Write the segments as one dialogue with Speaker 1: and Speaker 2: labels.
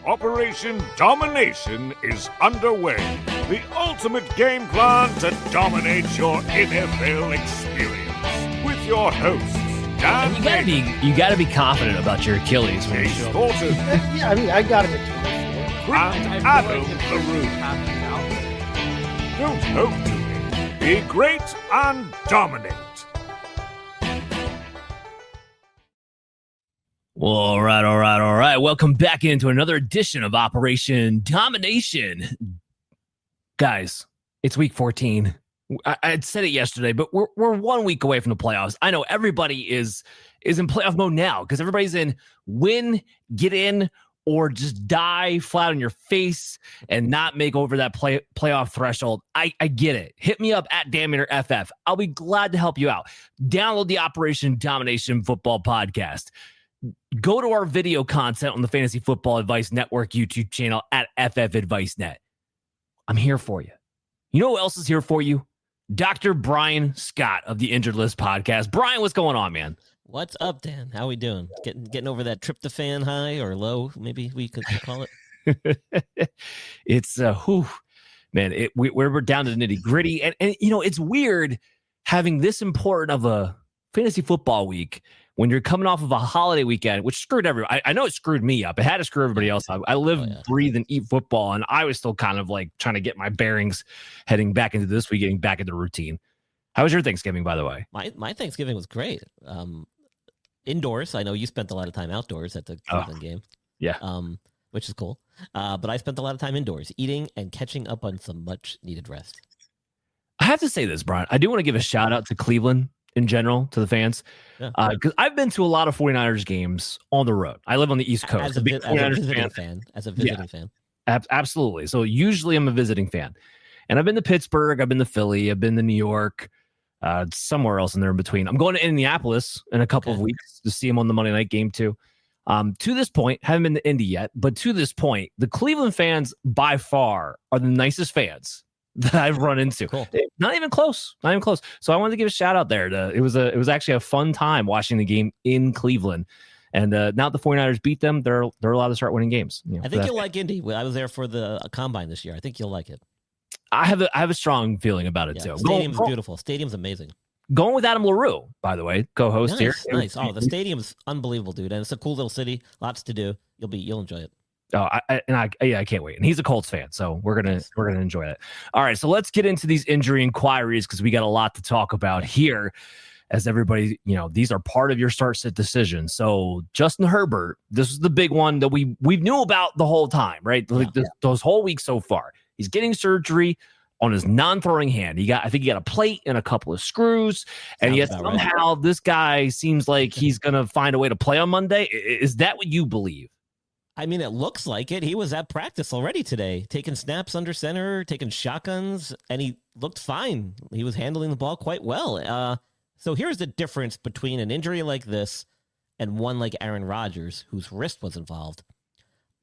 Speaker 1: Operation Domination is underway. The ultimate game plan to dominate your NFL experience. With your hosts, Dan
Speaker 2: you gotta be confident about your Achilles when you
Speaker 1: Ace
Speaker 2: show up.
Speaker 1: Thornton,
Speaker 3: Yeah, I mean, I got him at
Speaker 1: and Adam LaRue. Don't hope to be great and dominate.
Speaker 2: Well, all right. Welcome back into another edition of Operation Domination. Guys, it's week 14. I'd said it yesterday, but we're 1 week away from the playoffs. I know everybody is in playoff mode now because everybody's in win, get in, or just die flat on your face and not make over that playoff threshold. I get it. Hit me up at DamnItterFF. I'll be glad to help you out. Download the Operation Domination Football Podcast. Go to our video content on the Fantasy Football Advice Network YouTube channel at FF Advice Net. I'm here for you. You know who else is here for you? Dr. Brian Scott of the Injured List Podcast. Brian, what's going on, man?
Speaker 4: What's up, Dan? How we doing? Getting over that tryptophan high or low, maybe we could call it.
Speaker 2: It's man. We're down to the nitty gritty, and you know it's weird having this important of a fantasy football week when you're coming off of a holiday weekend, which screwed everyone. I know it screwed me up. It had to screw everybody else up. I live, breathe, and eat football, and I was still kind of like trying to get my bearings heading back into this week, getting back into routine. How was your Thanksgiving, by the way?
Speaker 4: My Thanksgiving was great. Indoors. I know you spent a lot of time outdoors at the Cleveland game.
Speaker 2: Yeah.
Speaker 4: Which is cool. But I spent a lot of time indoors, eating and catching up on some much needed rest.
Speaker 2: I have to say this, Brian. I do want to give a shout out to Cleveland in general, to the fans. Because I've been to a lot of 49ers games on the road. I live on the East Coast.
Speaker 4: As a visiting fan.
Speaker 2: Absolutely. So usually I'm a visiting fan. And I've been to Pittsburgh, I've been to Philly, I've been to New York, somewhere else in there in between. I'm going to Indianapolis in a couple of weeks to see him on the Monday night game too. To this point, haven't been to Indy yet, but to this point, the Cleveland fans by far are the nicest fans that I've run into.
Speaker 4: Cool.
Speaker 2: Not even close. So I wanted to give a shout out there. It was actually a fun time watching the game in Cleveland. And now the 49ers beat them, they're allowed to start winning games. You know,
Speaker 4: I think you'll like Indy. I was there for the combine this year. I think you'll like it.
Speaker 2: I have a strong feeling about it too.
Speaker 4: Stadium's beautiful. Stadium's amazing.
Speaker 2: Going with Adam LaRue, by the way, co-host here.
Speaker 4: Nice. Oh, the stadium's unbelievable, dude. And it's a cool little city. Lots to do. You'll enjoy it.
Speaker 2: Oh, I can't wait. And he's a Colts fan, so we're gonna enjoy it. All right, so let's get into these injury inquiries because we got a lot to talk about here. As everybody, you know, these are part of your start-sit decision. So Justin Herbert, this is the big one that we knew about the whole time, right? Those whole weeks so far. He's getting surgery on his non-throwing hand. I think he got a plate and a couple of screws, and yet somehow this guy seems like he's gonna find a way to play on Monday. Is that what you believe?
Speaker 4: I mean, it looks like it. He was at practice already today, taking snaps under center, taking shotguns, and he looked fine. He was handling the ball quite well. So here's the difference between an injury like this and one like Aaron Rodgers, whose wrist was involved.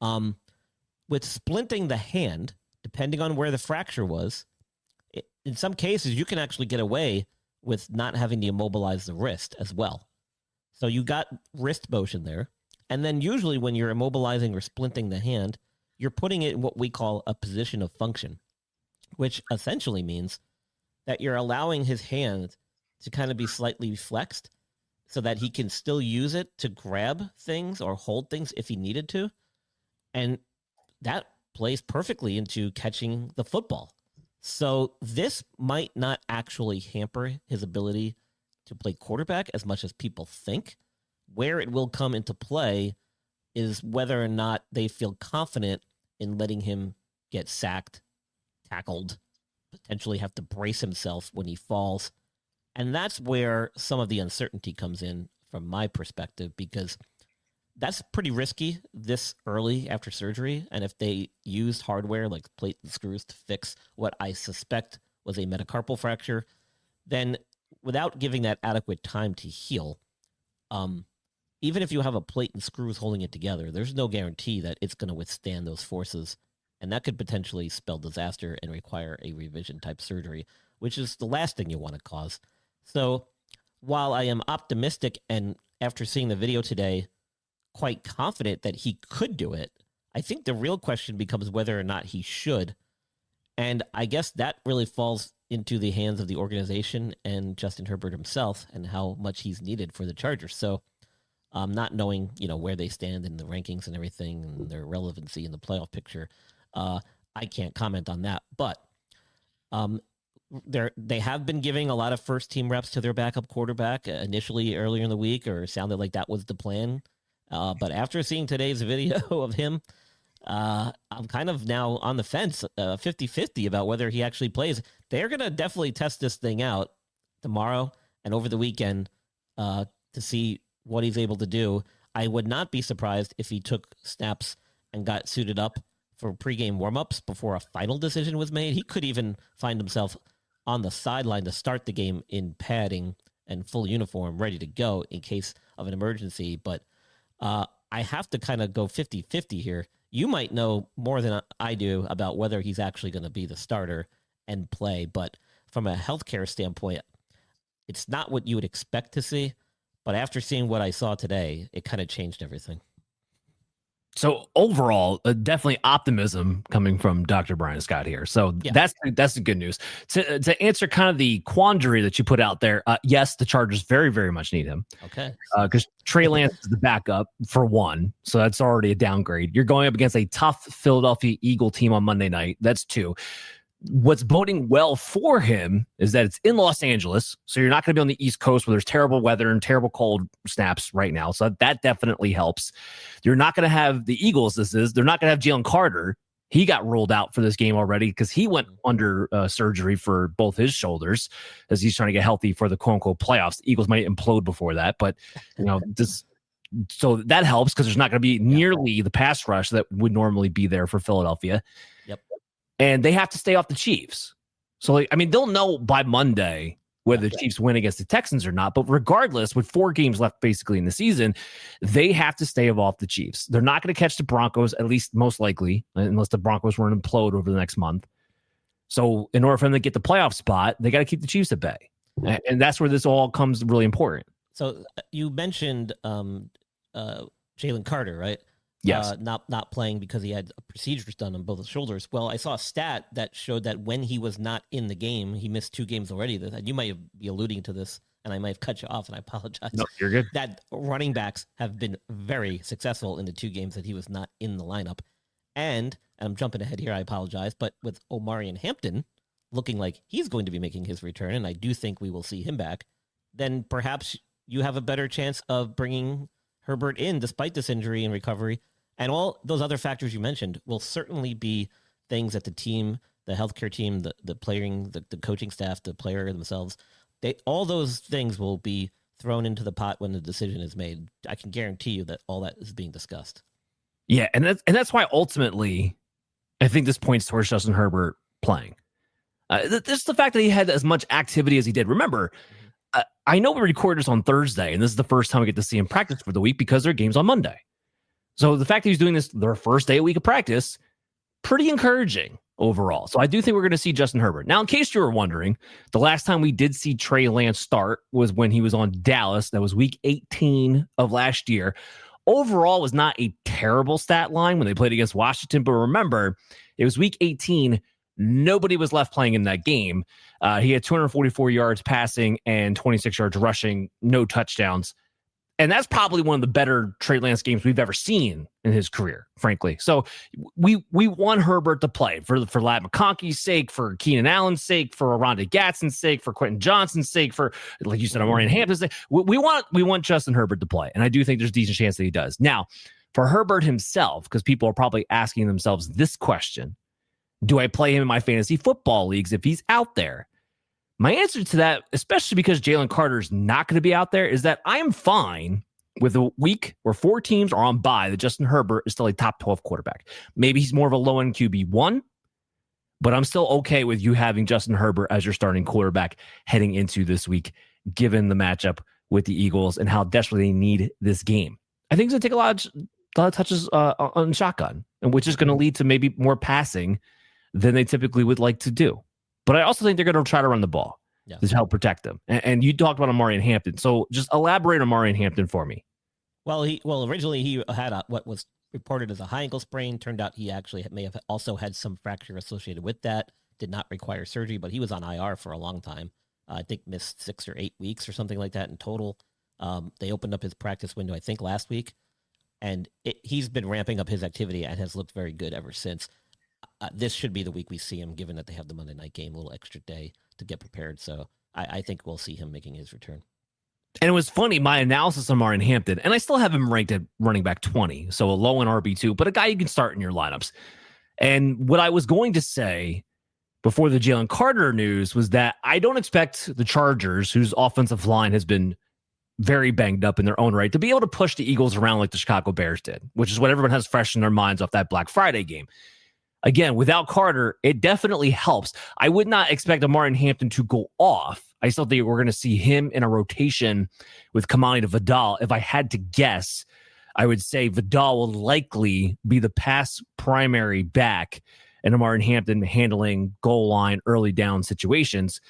Speaker 4: With splinting the hand, depending on where the fracture was, in some cases, you can actually get away with not having to immobilize the wrist as well. So you got wrist motion there. And then usually when you're immobilizing or splinting the hand, you're putting it in what we call a position of function, which essentially means that you're allowing his hand to kind of be slightly flexed so that he can still use it to grab things or hold things if he needed to. And that plays perfectly into catching the football. So this might not actually hamper his ability to play quarterback as much as people think. Where it will come into play is whether or not they feel confident in letting him get sacked, tackled, potentially have to brace himself when he falls. And that's where some of the uncertainty comes in from my perspective, because that's pretty risky this early after surgery. And if they used hardware like plate and screws to fix what I suspect was a metacarpal fracture, then without giving that adequate time to heal, even if you have a plate and screws holding it together, there's no guarantee that it's going to withstand those forces. And that could potentially spell disaster and require a revision type surgery, which is the last thing you want to cause. So while I am optimistic and after seeing the video today, quite confident that he could do it, I think the real question becomes whether or not he should. And I guess that really falls into the hands of the organization and Justin Herbert himself and how much he's needed for the Chargers. So not knowing, where they stand in the rankings and everything and their relevancy in the playoff picture, I can't comment on that. But they have been giving a lot of first-team reps to their backup quarterback initially earlier in the week, or sounded like that was the plan. But after seeing today's video of him, I'm kind of now on the fence, 50-50 about whether he actually plays. They're going to definitely test this thing out tomorrow and over the weekend to see what he's able to do. I would not be surprised if he took snaps and got suited up for pregame warmups before a final decision was made. He could even find himself on the sideline to start the game in padding and full uniform, ready to go in case of an emergency. But I have to kind of go 50-50 here. You might know more than I do about whether he's actually going to be the starter and play. But from a healthcare standpoint, it's not what you would expect to see. But after seeing what I saw today, it kind of changed everything.
Speaker 2: So overall, definitely optimism coming from Dr. Brian Scott here. So that's the good news. To answer kind of the quandary that you put out there, yes, the Chargers very, very much need him.
Speaker 4: Okay.
Speaker 2: Because Trey Lance is the backup for one, so that's already a downgrade. You're going up against a tough Philadelphia Eagle team on Monday night. That's two. What's boding well for him is that it's in Los Angeles, so you're not going to be on the East Coast where there's terrible weather and terrible cold snaps right now. So that definitely helps. You're not going to have the Eagles. They're not going to have Jalen Carter. He got ruled out for this game already because he went under surgery for both his shoulders as he's trying to get healthy for the quote-unquote playoffs. The Eagles might implode before that, but so that helps because there's not going to be nearly the pass rush that would normally be there for Philadelphia.
Speaker 4: Yep.
Speaker 2: And they have to stay off the Chiefs. So, they'll know by Monday whether the Chiefs win against the Texans or not. But regardless, with 4 games left basically in the season, they have to stay off the Chiefs. They're not going to catch the Broncos, at least most likely, unless the Broncos were to implode over the next month. So in order for them to get the playoff spot, they got to keep the Chiefs at bay. And that's where this all comes really important.
Speaker 4: So you mentioned Jalen Carter, right?
Speaker 2: Yes.
Speaker 4: Not playing because he had procedures done on both his shoulders. Well, I saw a stat that showed that when he was not in the game, he missed 2 games already. That you might be alluding to this, and I might have cut you off, and I apologize.
Speaker 2: No, you're good.
Speaker 4: That running backs have been very successful in the 2 games that he was not in the lineup. And I'm jumping ahead here, I apologize, but with Omarion Hampton looking like he's going to be making his return, and I do think we will see him back, then perhaps you have a better chance of bringing Herbert in despite this injury and recovery. And all those other factors you mentioned will certainly be things that the team, the healthcare team, the playing, the coaching staff, the player themselves, all those things will be thrown into the pot when the decision is made. I can guarantee you that all that is being discussed.
Speaker 2: Yeah, and that's why ultimately I think this points towards Justin Herbert playing. Just the fact that he had as much activity as he did. Remember, I know we recorded this on Thursday, and this is the first time we get to see him practice for the week because their game's on Monday. So the fact that he's doing this their first day a week of practice, pretty encouraging overall. So I do think we're going to see Justin Herbert. Now, in case you were wondering, the last time we did see Trey Lance start was when he was on Dallas. That was week 18 of last year. Overall was not a terrible stat line when they played against Washington. But remember, it was week 18. Nobody was left playing in that game. He had 244 yards passing and 26 yards rushing, no touchdowns. And that's probably one of the better Trey Lance games we've ever seen in his career, frankly. So we want Herbert to play for Ladd McConkey's sake, for Keenan Allen's sake, for Rondé Gadsden's sake, for Quentin Johnson's sake, for, like you said, Omarion Hampton's sake. We want Justin Herbert to play. And I do think there's a decent chance that he does. Now, for Herbert himself, because people are probably asking themselves this question, do I play him in my fantasy football leagues if he's out there? My answer to that, especially because Jalen Carter's not going to be out there, is that I am fine with a week where 4 teams are on bye that Justin Herbert is still a top 12 quarterback. Maybe he's more of a low-end QB1, but I'm still okay with you having Justin Herbert as your starting quarterback heading into this week, given the matchup with the Eagles and how desperately they need this game. I think it's going to take a lot of touches on shotgun, and which is going to lead to maybe more passing than they typically would like to do. But I also think they're going to try to run the ball to help protect them. And you talked about Omarion Hampton. So just elaborate on Omarion Hampton for me.
Speaker 4: Well, originally he had what was reported as a high ankle sprain. Turned out he actually may have also had some fracture associated with that. Did not require surgery, but he was on IR for a long time. I think missed 6 or 8 weeks or something like that in total. They opened up his practice window, I think, last week. And he's been ramping up his activity and has looked very good ever since. This should be the week we see him, given that they have the Monday night game, a little extra day to get prepared. So I think we'll see him making his return.
Speaker 2: And it was funny, my analysis on Martin Hampton, and I still have him ranked at running back 20, so a low in RB2, but a guy you can start in your lineups. And what I was going to say before the Jalen Carter news was that I don't expect the Chargers, whose offensive line has been very banged up in their own right, to be able to push the Eagles around like the Chicago Bears did, which is what everyone has fresh in their minds off that Black Friday game. Again, without Carter, it definitely helps. I would not expect a Martin Hampton to go off. I still think we're going to see him in a rotation with Kamani to Vidal. If I had to guess, I would say Vidal will likely be the pass primary back and a Martin Hampton handling goal line early down situations.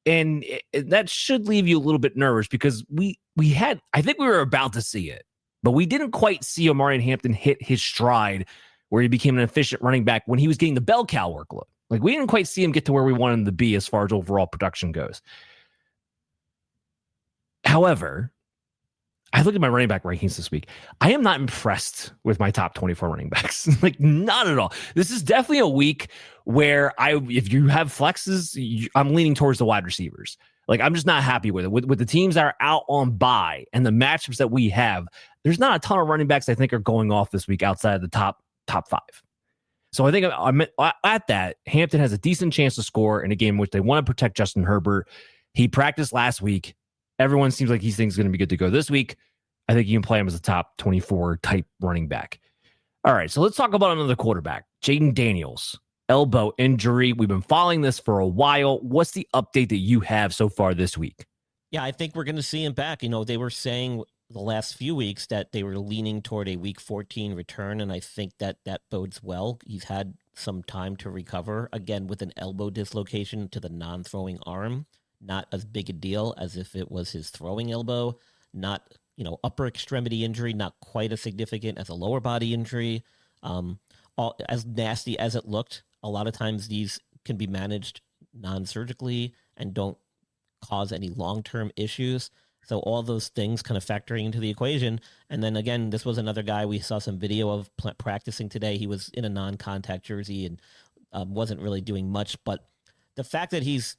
Speaker 2: And that should leave you a little bit nervous because I think we were about to see it, but we didn't quite see Martin Hampton hit his stride where he became an efficient running back when he was getting the bell cow workload. Like, we didn't quite see him get to where we wanted him to be as far as overall production goes. However, I looked at my running back rankings this week. I am not impressed with my top 24 running backs. Like, not at all. This is definitely a week where if you have flexes, I'm leaning towards the wide receivers. Like, I'm just not happy with it. With the teams that are out on bye and the matchups that we have, there's not a ton of running backs I think are going off this week outside of the top 5. So I think at that, Hampton has a decent chance to score in a game in which they want to protect Justin Herbert. He practiced last week. Everyone seems like he thinks he's going to be good to go this week. I think you can play him as a top 24 type running back. All right, so let's talk about another quarterback, Jayden Daniels, elbow injury. We've been following this for a while. What's the update that you have so far this week?
Speaker 4: Yeah, I think we're going to see him back. They were saying the last few weeks that they were leaning toward a week 14 return, and I think that bodes well. He's had some time to recover, again, with an elbow dislocation to the non-throwing arm. Not as big a deal as if it was his throwing elbow, not, upper extremity injury, not quite as significant as a lower body injury. As nasty as it looked, a lot of times these can be managed non-surgically and don't cause any long-term issues. So all those things kind of factoring into the equation. And then again, this was another guy we saw some video of practicing today. He was in a non-contact jersey and wasn't really doing much. But the fact that he's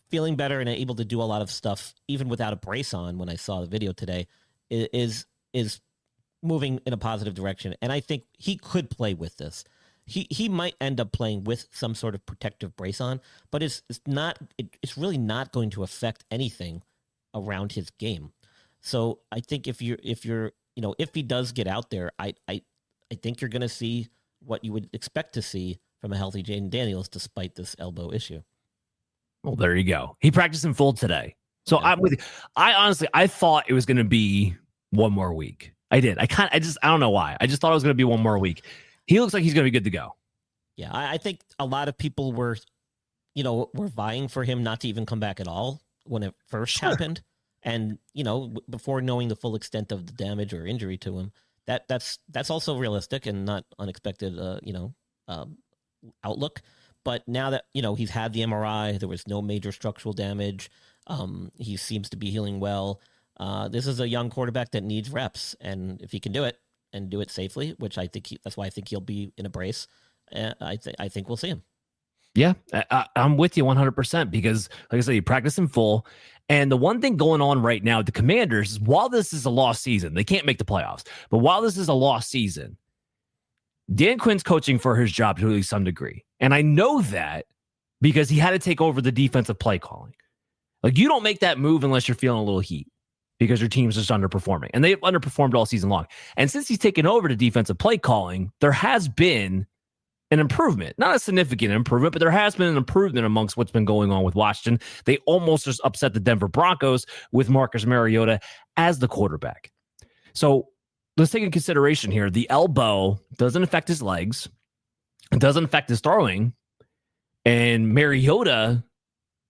Speaker 4: feeling better and able to do a lot of stuff, even without a brace on, when I saw the video today, is moving in a positive direction. And I think he could play with this. He might end up playing with some sort of protective brace on, but it's really not going to affect anything around his game. So I think if he does get out there, I think you're going to see what you would expect to see from a healthy Jayden Daniels despite this elbow issue.
Speaker 2: Well, there you go. He practiced in full today. So yeah. I'm with you. I thought it was going to be one more week. I did. I don't know why. I just thought it was going to be one more week. He looks like he's going to be good to go.
Speaker 4: Yeah. I think a lot of people were vying for him not to even come back at all when it first happened. And, before knowing the full extent of the damage or injury to him, that's also realistic and not unexpected, outlook. But now that, he's had the MRI, there was no major structural damage. He seems to be healing well. This is a young quarterback that needs reps. And if he can do it and do it safely, which I think that's why I think he'll be in a brace, I think we'll see him.
Speaker 2: Yeah, I'm with you 100% because, like I said, you practice in full. And the one thing going on right now with the Commanders is while this is a lost season, they can't make the playoffs. But while this is a lost season, Dan Quinn's coaching for his job to at least some degree. And I know that because he had to take over the defensive play calling. Like, you don't make that move unless you're feeling a little heat because your team's just underperforming. And they've underperformed all season long. And since he's taken over the defensive play calling, there has been an improvement. Not a significant improvement, but there has been an improvement amongst what's been going on with Washington. They almost just upset the Denver Broncos with Marcus Mariota as the quarterback. So let's take into consideration here, the elbow doesn't affect his legs. It doesn't affect his throwing. And Mariota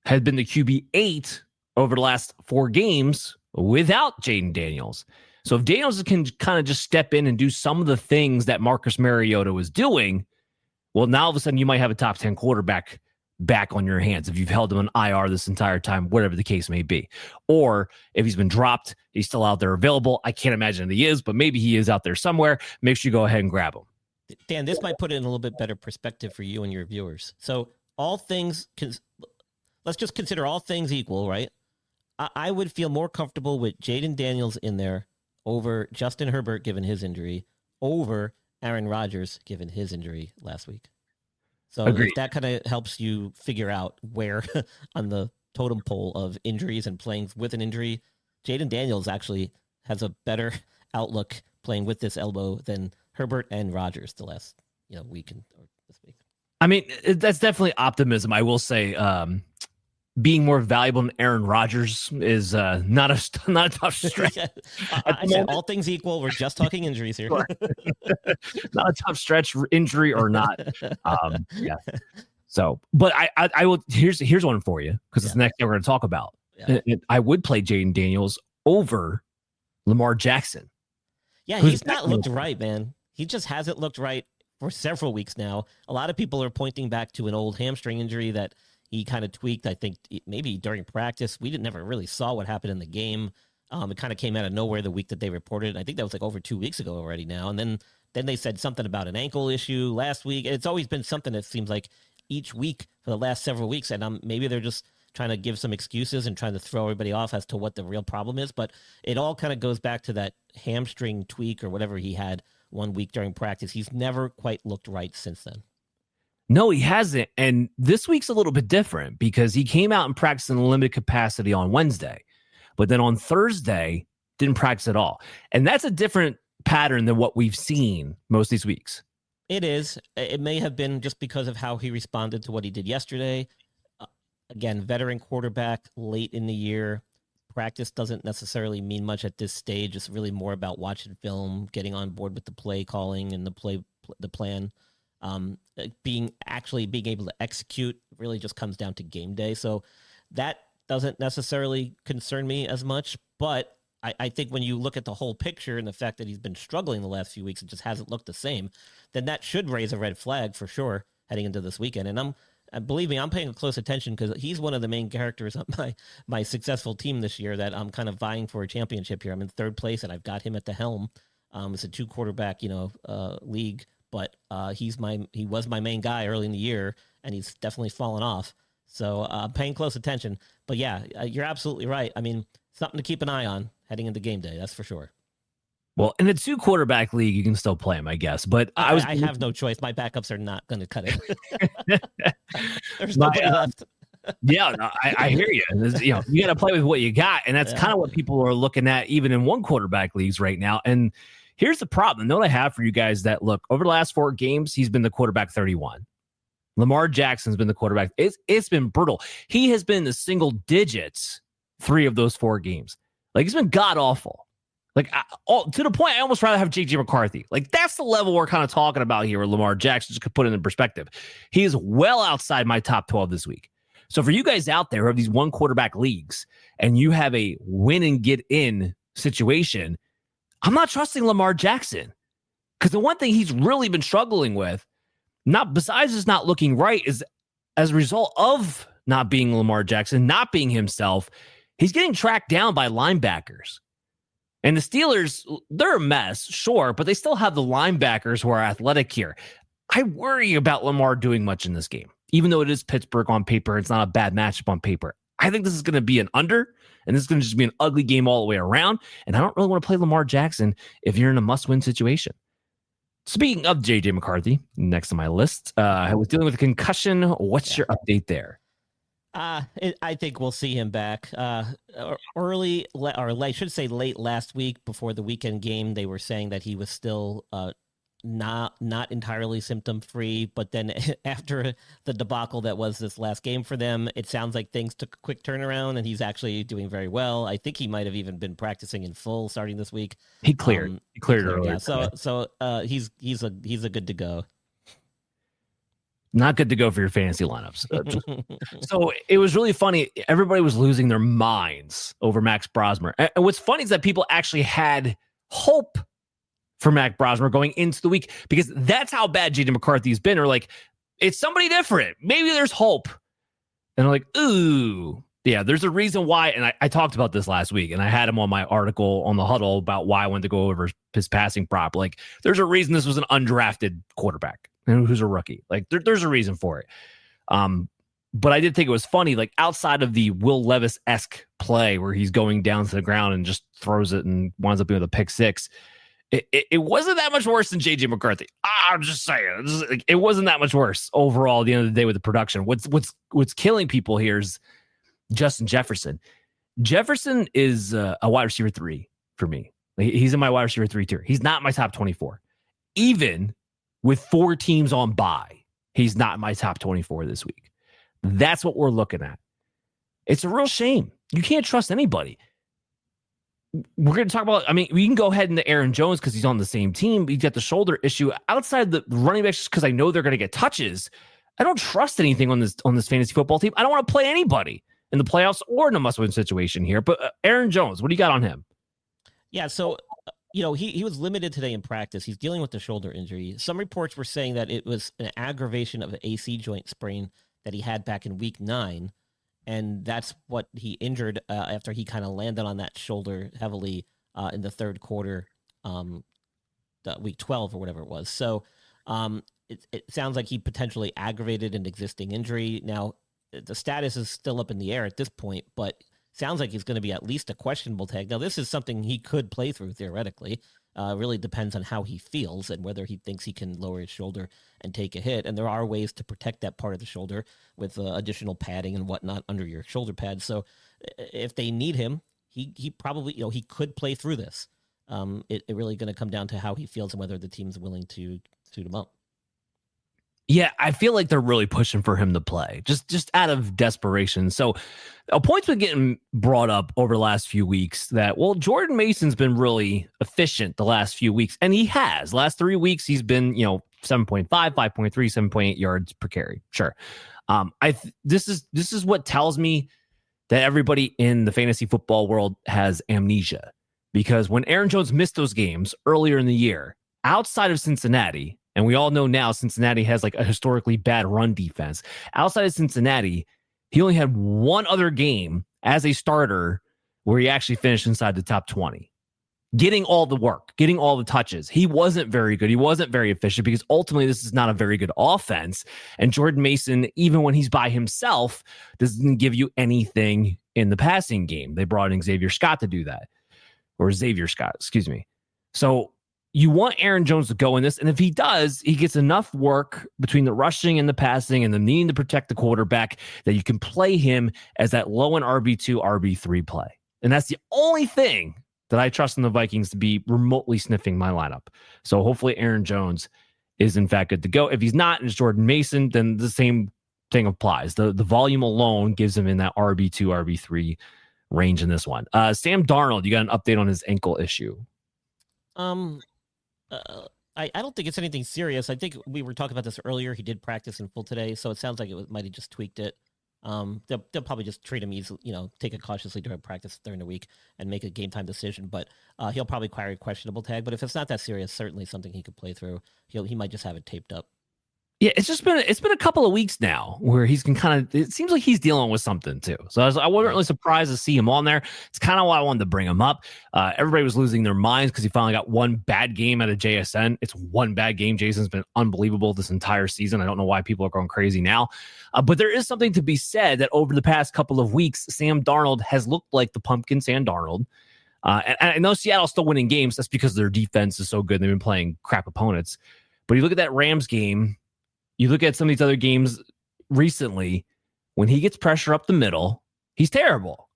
Speaker 2: had been the QB8 over the last 4 games without Jayden Daniels. So if Daniels can kind of just step in and do some of the things that Marcus Mariota was doing, well, now all of a sudden you might have a top 10 quarterback back on your hands if you've held him on IR this entire time, whatever the case may be. Or if he's been dropped, he's still out there available. I can't imagine that he is, but maybe he is out there somewhere. Make sure you go ahead and grab him.
Speaker 4: Dan, this might put it in a little bit better perspective for you and your viewers. So let's just consider all things equal, right? I would feel more comfortable with Jayden Daniels in there over Justin Herbert, given his injury, over Aaron Rodgers, given his injury last week. So
Speaker 2: Agreed.
Speaker 4: if that kind of helps you figure out where on the totem pole of injuries and playing with an injury, Jayden Daniels actually has a better outlook playing with this elbow than Herbert and Rodgers the last week or this week.
Speaker 2: I mean, that's definitely optimism. I will say, being more valuable than Aaron Rodgers is not a tough stretch.
Speaker 4: I said all things equal. We're just talking injuries here.
Speaker 2: Not a tough stretch, injury or not. Yeah. So, but I will. Here's one for you because it's the next thing we're going to talk about. Yeah. I would play Jayden Daniels over Lamar Jackson.
Speaker 4: Yeah, he's not looked right, man. He just hasn't looked right for several weeks now. A lot of people are pointing back to an old hamstring injury that he kind of tweaked, I think, maybe during practice. We never really saw what happened in the game. It kind of came out of nowhere the week that they reported. I think that was like over 2 weeks ago already now. And then they said something about an ankle issue last week. It's always been something that seems like each week for the last several weeks. And maybe they're just trying to give some excuses and trying to throw everybody off as to what the real problem is. But it all kind of goes back to that hamstring tweak or whatever he had 1 week during practice. He's never quite looked right since then.
Speaker 2: No, he hasn't. And this week's a little bit different because he came out and practiced in a limited capacity on Wednesday, but then on Thursday didn't practice at all. And that's a different pattern than what we've seen most of these weeks.
Speaker 4: It is. It may have been just because of how he responded to what he did yesterday. Again, veteran quarterback late in the year. Practice doesn't necessarily mean much at this stage. It's really more about watching film, getting on board with the play calling and the plan. Being able to execute really just comes down to game day. So that doesn't necessarily concern me as much, but I think when you look at the whole picture and the fact that he's been struggling the last few weeks, it just hasn't looked the same, then that should raise a red flag for sure heading into this weekend. And believe me, I'm paying close attention because he's one of the main characters on my successful team this year that I'm kind of vying for a championship here. I'm in third place and I've got him at the helm. It's a 2 quarterback, league. But he was my main guy early in the year, and he's definitely fallen off. So I'm paying close attention. But yeah, you're absolutely right. I mean, something to keep an eye on heading into game day. That's for sure.
Speaker 2: Well, in a 2 quarterback league, you can still play him, I guess. But
Speaker 4: I have no choice. My backups are not going to cut it. There's nobody left.
Speaker 2: Yeah, no, I hear you. You got to play with what you got, and that's kind of what people are looking at, even in 1 quarterback leagues right now. And here's the problem. The note I have for you guys that look over the last 4 games, he's been the quarterback 31. Lamar Jackson's been the quarterback. It's been brutal. He has been in the single digits 3 of those 4 games. Like, it's been god awful. Like, to the point, I almost rather have J.J. McCarthy. Like, that's the level we're kind of talking about here with Lamar Jackson. Just could put it in perspective. He is well outside my top 12 this week. So for you guys out there who have these 1 quarterback leagues and you have a win and get in situation, I'm not trusting Lamar Jackson because the one thing he's really been struggling with, not besides just not looking right, is as a result of not being Lamar Jackson, not being himself, he's getting tracked down by linebackers. And the Steelers, they're a mess, sure, but they still have the linebackers who are athletic here. I worry about Lamar doing much in this game, even though it is Pittsburgh on paper. It's not a bad matchup on paper. I think this is going to be an under, and this is going to just be an ugly game all the way around. And I don't really want to play Lamar Jackson if you're in a must-win situation. Speaking of J.J. McCarthy, next on my list, I was dealing with a concussion. What's your update there?
Speaker 4: I think we'll see him back early, or I should say late last week before the weekend game. They were saying that he was still not entirely symptom-free, but then after the debacle that was this last game for them, it sounds like things took a quick turnaround, and he's actually doing very well. I think he might have even been practicing in full starting this week.
Speaker 2: He cleared earlier.
Speaker 4: Yeah. So he's a good to go.
Speaker 2: Not good to go for your fantasy lineups. So it was really funny. Everybody was losing their minds over Max Brosmer. And what's funny is that people actually had hope for Mac Brosmer going into the week, because that's how bad Jayden McCarthy's been. Or like, it's somebody different. Maybe there's hope. And I'm like, ooh, yeah, there's a reason why. And I talked about this last week, and I had him on my article on the Huddle about why I wanted to go over his passing prop. Like, there's a reason this was an undrafted quarterback who's a rookie. Like, there's a reason for it. But I did think it was funny, like outside of the Will Levis-esque play where he's going down to the ground and just throws it and winds up with a pick six. It wasn't that much worse than J.J. McCarthy. I'm just saying. It wasn't that much worse overall at the end of the day with the production. What's killing people here is Justin Jefferson. Jefferson is a wide receiver 3 for me. He's in my wide receiver 3 tier. He's not my top 24. Even with 4 teams on bye, he's not in my top 24 this week. That's what we're looking at. It's a real shame. You can't trust anybody. We're going to talk about, I mean, we can go ahead into Aaron Jones because he's on the same team. He's got the shoulder issue. Outside the running backs, because I know they're going to get touches, I don't trust anything on this fantasy football team. I don't want to play anybody in the playoffs or in a must-win situation here. But Aaron Jones, what do you got on him?
Speaker 4: Yeah, so, he was limited today in practice. He's dealing with the shoulder injury. Some reports were saying that it was an aggravation of an AC joint sprain that he had back in week 9. And that's what he injured after he kind of landed on that shoulder heavily in the third quarter, week 12 or whatever it was. So it sounds like he potentially aggravated an existing injury. Now, the status is still up in the air at this point, but sounds like he's going to be at least a questionable tag. Now, this is something he could play through theoretically. Really depends on how he feels and whether he thinks he can lower his shoulder and take a hit. And there are ways to protect that part of the shoulder with additional padding and whatnot under your shoulder pad. So if they need him, he probably, he could play through this. It really going to come down to how he feels and whether the team's willing to suit him up.
Speaker 2: Yeah, I feel like they're really pushing for him to play, just out of desperation. So a point's been getting brought up over the last few weeks that, well, Jordan Mason's been really efficient the last few weeks, and he has. Last 3 weeks, he's been, 7.5, 5.3, 7.8 yards per carry. Sure. This is what tells me that everybody in the fantasy football world has amnesia, because when Aaron Jones missed those games earlier in the year, outside of Cincinnati, and we all know now Cincinnati has like a historically bad run defense. Outside of Cincinnati, he only had one other game as a starter where he actually finished inside the top 20, getting all the work, getting all the touches. He wasn't very good. He wasn't very efficient because ultimately this is not a very good offense. And Jordan Mason, even when he's by himself, doesn't give you anything in the passing game. They brought in Xavier Scott to do that, or Xavier Scott, excuse me. So you want Aaron Jones to go in this, and if he does, he gets enough work between the rushing and the passing and the needing to protect the quarterback that you can play him as that low-end RB2, RB3 play. And that's the only thing that I trust in the Vikings to be remotely sniffing my lineup. So hopefully Aaron Jones is, in fact, good to go. If he's not, and it's Jordan Mason, then the same thing applies. The volume alone gives him in that RB2, RB3 range in this one. Sam Darnold, you got an update on his ankle issue?
Speaker 4: I don't think it's anything serious. I think we were talking about this earlier. He did practice in full today, so it sounds like it might have just tweaked it. They'll probably just treat him easily, take it cautiously during practice during the week and make a game time decision. But he'll probably acquire a questionable tag. But if it's not that serious, certainly something he could play through. He might just have it taped up.
Speaker 2: Yeah, it's been a couple of weeks now where he's been it seems like he's dealing with something too. So I wasn't really surprised to see him on there. It's kind of why I wanted to bring him up. Everybody was losing their minds because he finally got one bad game out of JSN. It's one bad game. Jason's been unbelievable this entire season. I don't know why people are going crazy now. But there is something to be said that over the past couple of weeks, Sam Darnold has looked like the pumpkin Sam Darnold. And I know Seattle's still winning games. That's because their defense is so good. They've been playing crap opponents. But you look at that Rams game, you look at some of these other games recently, when he gets pressure up the middle, he's terrible.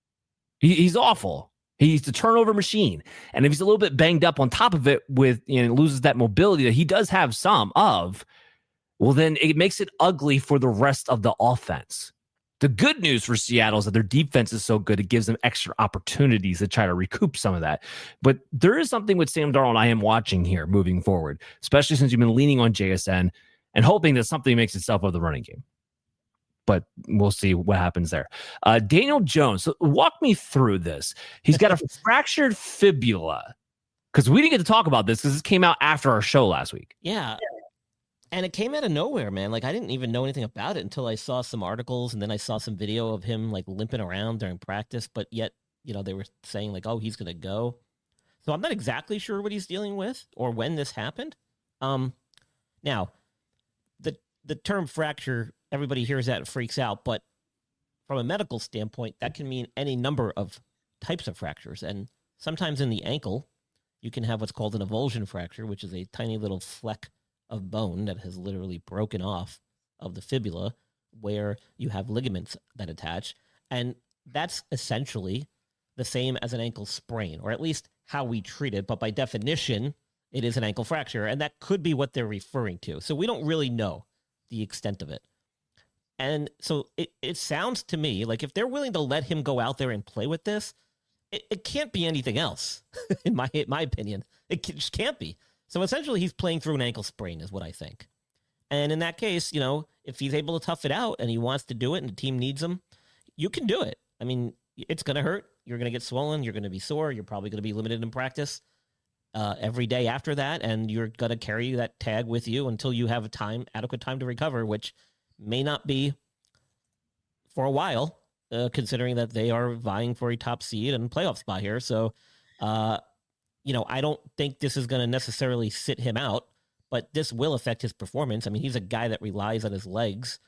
Speaker 2: He's awful. He's the turnover machine. And if he's a little bit banged up on top of it with, loses that mobility that he does have some of, well, then it makes it ugly for the rest of the offense. The good news for Seattle is that their defense is so good, it gives them extra opportunities to try to recoup some of that. But there is something with Sam Darnold I am watching here moving forward, especially since you've been leaning on JSN and hoping that something makes itself of the running game. But we'll see what happens there. Daniel Jones, so walk me through this. He's got a fractured fibula Because we didn't get to talk about this because this came out after our show last week.
Speaker 4: Yeah. And it came out of nowhere, man. Like, I didn't even know anything about it until I saw some articles, and then I saw some video of him, like, limping around during practice. But yet, they were saying, like, oh, he's going to go. So I'm not exactly sure what he's dealing with or when this happened. Now, the term fracture, everybody hears that and freaks out. But from a medical standpoint, that can mean any number of types of fractures. And sometimes in the ankle, you can have what's called an avulsion fracture, which is a tiny little fleck of bone that has literally broken off of the fibula where you have ligaments that attach. And that's essentially the same as an ankle sprain, or at least how we treat it. But by definition, it is an ankle fracture, and that could be what they're referring to. So we don't really know the extent of it. And so it sounds to me like if they're willing to let him go out there and play with this, it can't be anything else, in my opinion. It just can't be. So essentially, he's playing through an ankle sprain is what I think. And in that case, if he's able to tough it out and he wants to do it and the team needs him, you can do it. I mean, it's going to hurt. You're going to get swollen. You're going to be sore. You're probably going to be limited in practice every day after that. And you're going to carry that tag with you until you have adequate time to recover, which may not be for a while, considering that they are vying for a top seed and playoff spot here. So, I don't think this is going to necessarily sit him out, but this will affect his performance. I mean, he's a guy that relies on his legs,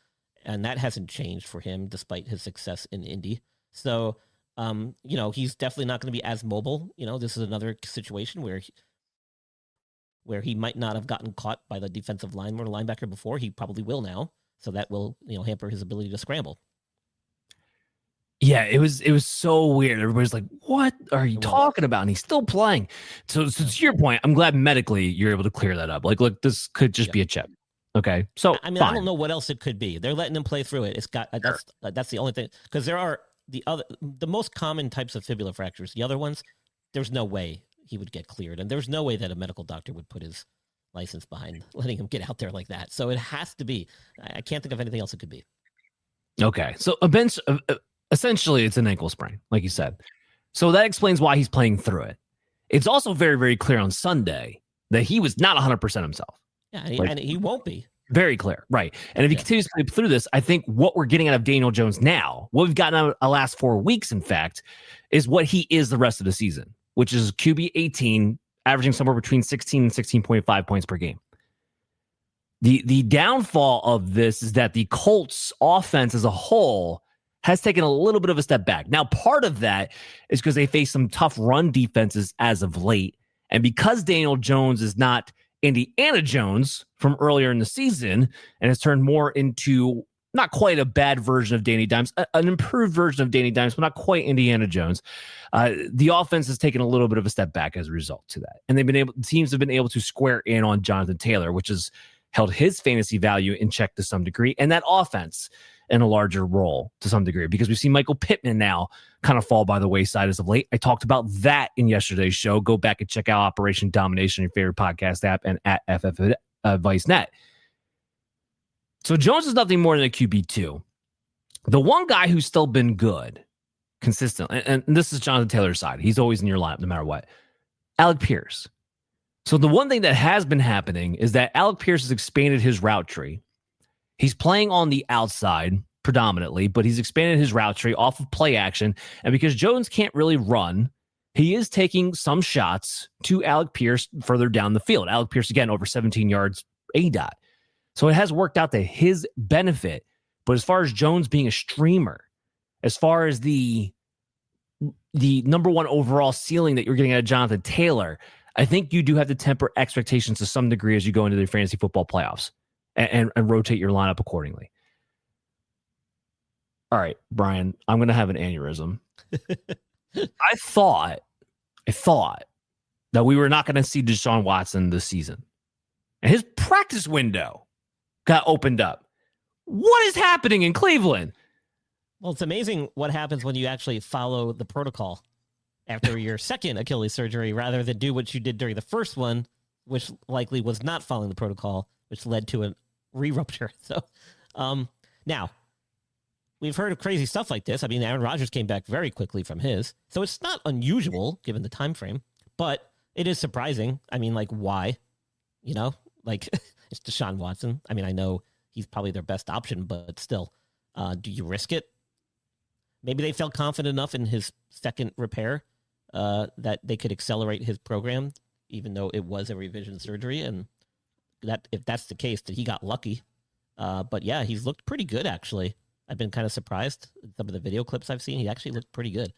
Speaker 4: and that hasn't changed for him despite his success in Indy. So, he's definitely not going to be as mobile. This is another situation where he might not have gotten caught by the defensive lineman or linebacker before. He probably will now. So that will, hamper his ability to scramble.
Speaker 2: Yeah, it was so weird. Everybody's like, what are you talking about? And he's still playing. So to your point, I'm glad medically you're able to clear that up. Like, look, this could just be a chip. Okay. So
Speaker 4: I mean,
Speaker 2: fine.
Speaker 4: I don't know what else it could be. They're letting him play through it. It's got, that's the only thing. Because there are the most common types of fibula fractures. The other ones, there's no way he would get cleared. And there's no way that a medical doctor would put his license behind letting him get out there like that. So it has to be. I can't think of anything else it could be.
Speaker 2: Okay. So essentially, it's an ankle sprain, like you said. So that explains why he's playing through it. It's also very, very clear on Sunday that he was not 100% himself.
Speaker 4: Yeah, and he won't be.
Speaker 2: Very clear, right. And if he continues to play through this, I think what we're getting out of Daniel Jones now, what we've gotten out of the last 4 weeks, in fact, is what he is the rest of the season, which is QB 18, averaging somewhere between 16 and 16.5 points per game. The downfall of this is that the Colts offense as a whole has taken a little bit of a step back. Now, part of that is because they face some tough run defenses as of late. And because Daniel Jones is not Indiana Jones from earlier in the season and has turned more into not quite a bad version of Danny Dimes, an improved version of Danny Dimes, but not quite Indiana Jones, the offense has taken a little bit of a step back as a result to that. And teams have been able to square in on Jonathan Taylor, which has held his fantasy value in check to some degree, and that offense in a larger role to some degree, because we've seen Michael Pittman now kind of fall by the wayside as of late. I talked about that in yesterday's show. Go back and check out Operation Domination, your favorite podcast app, and at FF ViceNet. So Jones is nothing more than a QB2. The one guy who's still been good, consistent, and this is Jonathan Taylor's side. He's always in your lineup no matter what. Alec Pierce. So the one thing that has been happening is that Alec Pierce has expanded his route tree. He's playing on the outside predominantly, but he's expanded his route tree off of play action. And because Jones can't really run, he is taking some shots to Alec Pierce further down the field. Alec Pierce, again, over 17 yards ADOT. So it has worked out to his benefit. But as far as Jones being a streamer, as far as the number one overall ceiling that you're getting out of Jonathan Taylor, I think you do have to temper expectations to some degree as you go into the fantasy football playoffs and rotate your lineup accordingly. All right, Brian, I'm going to have an aneurysm. I thought that we were not going to see Deshaun Watson this season. And his practice window got opened up. What is happening in Cleveland?
Speaker 4: Well, it's amazing what happens when you actually follow the protocol after your second Achilles surgery, rather than do what you did during the first one, which likely was not following the protocol, which led to a re-rupture. So now, we've heard of crazy stuff like this. I mean, Aaron Rodgers came back very quickly from his. So it's not unusual, given the time frame, but It is surprising. I mean, like, why? You know, like it's Deshaun Watson. I mean, I know he's probably their best option, but still, do you risk it? Maybe they felt confident enough in his second repair that they could accelerate his program, even though it was a revision surgery. And that if that's the case, that he got lucky. But yeah, he's looked pretty good, actually. I've been kind of surprised. Some of the video clips I've seen, he actually looked pretty good.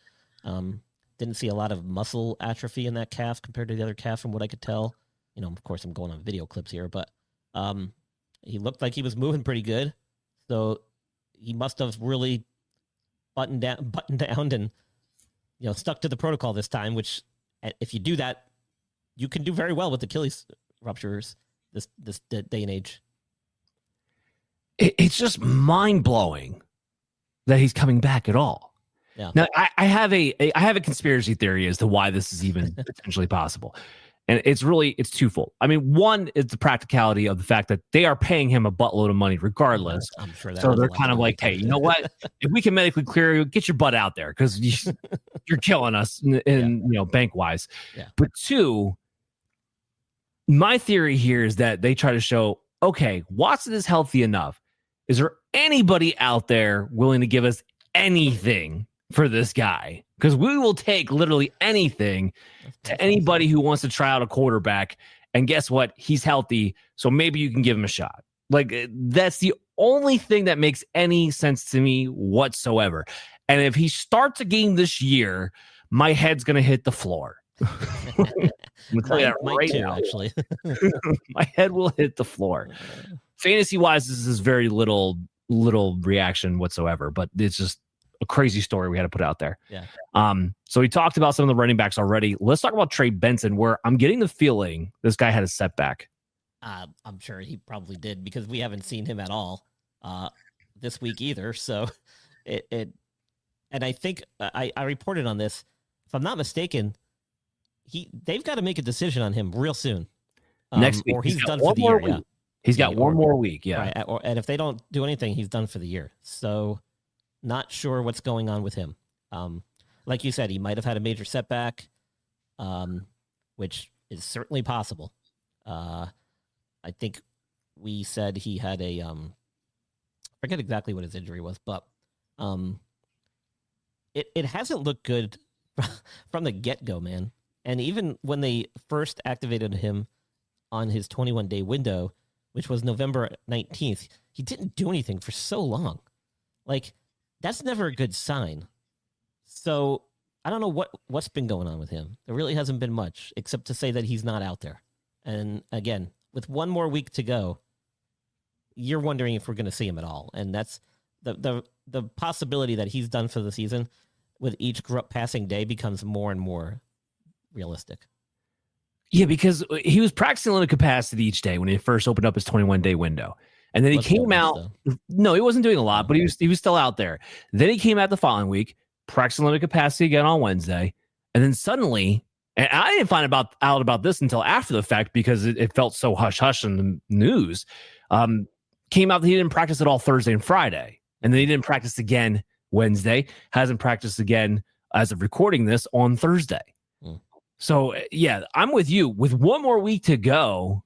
Speaker 4: Didn't see a lot of muscle atrophy in that calf compared to the other calf from what I could tell. You know, of course, I'm going on video clips here, but he looked like he was moving pretty good. So he must have really buttoned down and, you know, stuck to the protocol this time, which if you do that, you can do very well with Achilles ruptures this day and age.
Speaker 2: It's just mind-blowing that he's coming back at all.
Speaker 4: Yeah.
Speaker 2: Now, I have a conspiracy theory as to why this is even potentially possible. And it's twofold. I mean, one is the practicality of the fact that they are paying him a buttload of money regardless.
Speaker 4: I'm sure that
Speaker 2: so they're kind of like, hey, you know what? If we can medically clear you, get your butt out there because you're killing us in you know, bank-wise.
Speaker 4: Yeah.
Speaker 2: But two, my theory here is that they try to show, okay, Watson is healthy enough. Is there anybody out there willing to give us anything for this guy? Because we will take literally anything to anybody who wants to try out a quarterback. And guess what? He's healthy. So maybe you can give him a shot. Like, that's the only thing that makes any sense to me whatsoever. And if he starts a game this year, my head's going to hit the floor. I'm gonna tell you that right now. Actually, my head will hit the floor. Fantasy wise, this is very little reaction whatsoever, but it's just a crazy story we had to put out there.
Speaker 4: Yeah.
Speaker 2: So we talked about some of the running backs already. Let's talk about Trey Benson, where I'm getting the feeling this guy had a setback.
Speaker 4: I'm sure he probably did because we haven't seen him at all this week either. So and I think I reported on this. If I'm not mistaken, they've got to make a decision on him real soon.
Speaker 2: Next week,
Speaker 4: or he's done for the year. Yeah.
Speaker 2: He's got one more week. Yeah.
Speaker 4: Right. And if they don't do anything, he's done for the year. So not sure what's going on with him. Like you said, he might have had a major setback, which is certainly possible. I think we said he had a forget exactly what his injury was, but it hasn't looked good from the get-go, man. And even when they first activated him on his 21-day window, which was November 19th, he didn't do anything for so long. Like, that's never a good sign. So I don't know what's been going on with him. There really hasn't been much, except to say that he's not out there. And again, with one more week to go, you're wondering if we're going to see him at all. And that's the possibility that he's done for the season with each passing day becomes more and more realistic.
Speaker 2: Yeah, because he was practicing limited capacity each day when he first opened up his 21-day window. And then he came out. No, he wasn't doing a lot, but he was still out there. Then he came out the following week, practicing limited capacity again on Wednesday. And then suddenly, and I didn't find out about this until after the fact because it felt so hush-hush in the news, came out that he didn't practice at all Thursday and Friday. And then he didn't practice again Wednesday, hasn't practiced again as of recording this on Thursday. So, yeah, I'm with you. With one more week to go,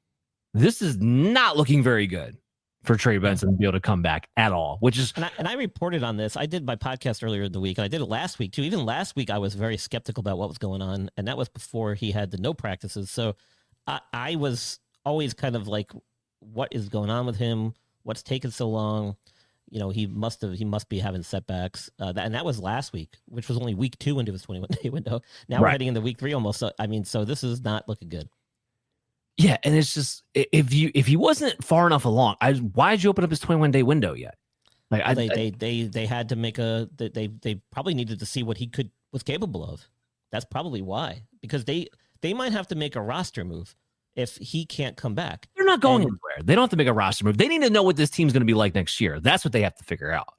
Speaker 2: this is not looking very good for Trey Benson to be able to come back at all, which is...
Speaker 4: And I reported on this. I did my podcast earlier in the week, and I did it last week, too. Even last week, I was very skeptical about what was going on, and that was before he had the no practices. So I was always kind of like, what is going on with him? What's taking so long? You know, he must be having setbacks. And that was last week, which was only week 2 into his 21-day window. Now we're heading into week 3 almost. So, I mean, so this is not looking good.
Speaker 2: Yeah, and it's just if he wasn't far enough along, why did you open up his 21-day window yet? Like
Speaker 4: they had to make they probably needed to see what he was capable of. That's probably why, because they might have to make a roster move if he can't come back.
Speaker 2: They're not going anywhere. They don't have to make a roster move. They need to know what this team's going to be like next year. That's what they have to figure out.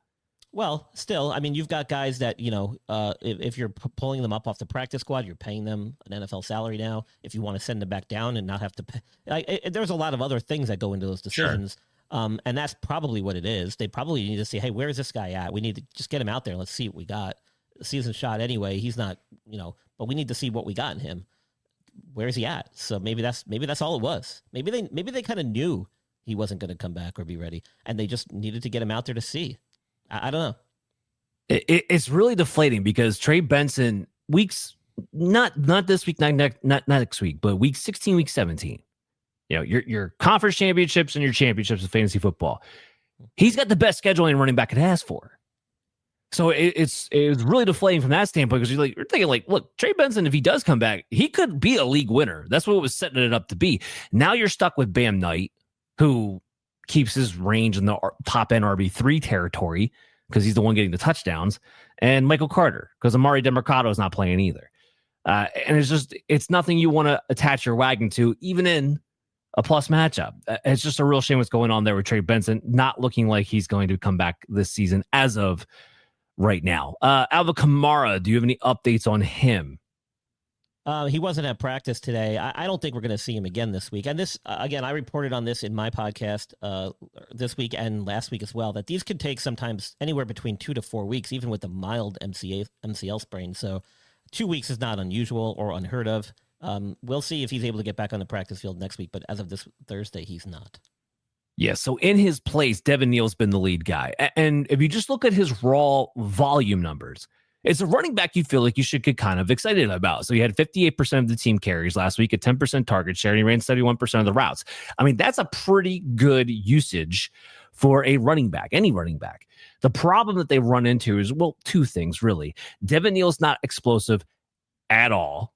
Speaker 4: Well, still, I mean, you've got guys that, you know, if you're pulling them up off the practice squad, you're paying them an NFL salary now. If you want to send them back down and not have to pay, there's a lot of other things that go into those decisions. Sure. And that's probably what it is. They probably need to see, hey, where's this guy at? We need to just get him out there. Let's see what we got. The season shot anyway. He's not, you know, but we need to see what we got in him. where's he at? So maybe that's all it was. Maybe they kind of knew he wasn't going to come back or be ready, and they just needed to get him out there to see. I don't know.
Speaker 2: It's really deflating because Trey Benson weeks not this week, not next week, but week 16, week 17. Your conference championships and your championships of fantasy football. He's got the best scheduling running back it has for. So it was really deflating from that standpoint because you're thinking look, Trey Benson, if he does come back, he could be a league winner. That's what it was setting it up to be. Now you're stuck with Bam Knight, who keeps his range in the top end RB3 territory because he's the one getting the touchdowns, and Michael Carter because Amari DeMarcado is not playing either. And it's nothing you want to attach your wagon to, even in a plus matchup. It's just a real shame what's going on there with Trey Benson, not looking like he's going to come back this season as of right now. Alvin Kamara, do you have any updates on him?
Speaker 4: He wasn't at practice today. I don't think we're going to see him again this week. And this, again, I reported on this in my podcast this week and last week as well, that these could take sometimes anywhere between 2 to 4 weeks, even with a mild MCL sprain. So 2 weeks is not unusual or unheard of. We'll see if he's able to get back on the practice field next week, but as of this Thursday, he's not.
Speaker 2: Yeah, so in his place, Devin Neal's been the lead guy. And if you just look at his raw volume numbers, it's a running back you feel like you should get kind of excited about. So he had 58% of the team carries last week, a 10% target share, and he ran 71% of the routes. I mean, that's a pretty good usage for a running back, any running back. The problem that they run into is, well, two things, really. Devin Neal's not explosive at all.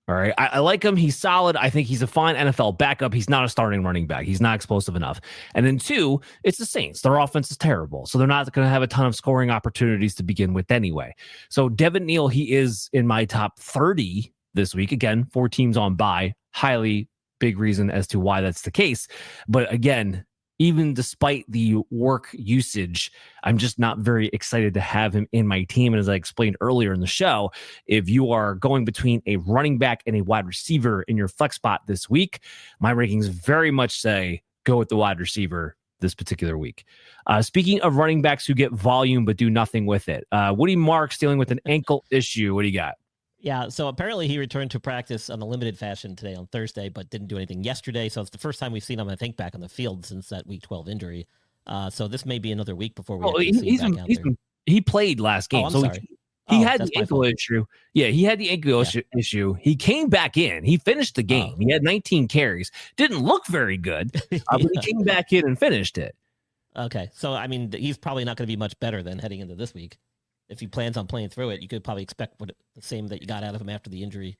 Speaker 2: All right. I like him. He's solid. I think he's a fine NFL backup. He's not a starting running back. He's not explosive enough. And then two, it's the Saints. Their offense is terrible. So they're not going to have a ton of scoring opportunities to begin with anyway. So Devin Neal, he is in my top 30 this week. Again, 4 teams on bye. Highly big reason as to why that's the case. But again, even despite the work usage, I'm just not very excited to have him in my team. And as I explained earlier in the show, if you are going between a running back and a wide receiver in your flex spot this week, my rankings very much say go with the wide receiver this particular week. Speaking of running backs who get volume but do nothing with it, Woody Marks dealing with an ankle issue. What do you got?
Speaker 4: Yeah, so apparently he returned to practice on a limited fashion today on Thursday, but didn't do anything yesterday. So it's the first time we've seen him, I think, back on the field since that Week 12 injury. So this may be another week before we see him back out there.
Speaker 2: He played last game.
Speaker 4: Oh, I'm sorry.
Speaker 2: He had the ankle issue. Yeah, he had the ankle issue. He came back in. He finished the game. He had 19 carries. Didn't look very good, but he came back in and finished it.
Speaker 4: Okay, so, I mean, he's probably not going to be much better than heading into this week. If he plans on playing through it, you could probably expect the same that you got out of him after the injury.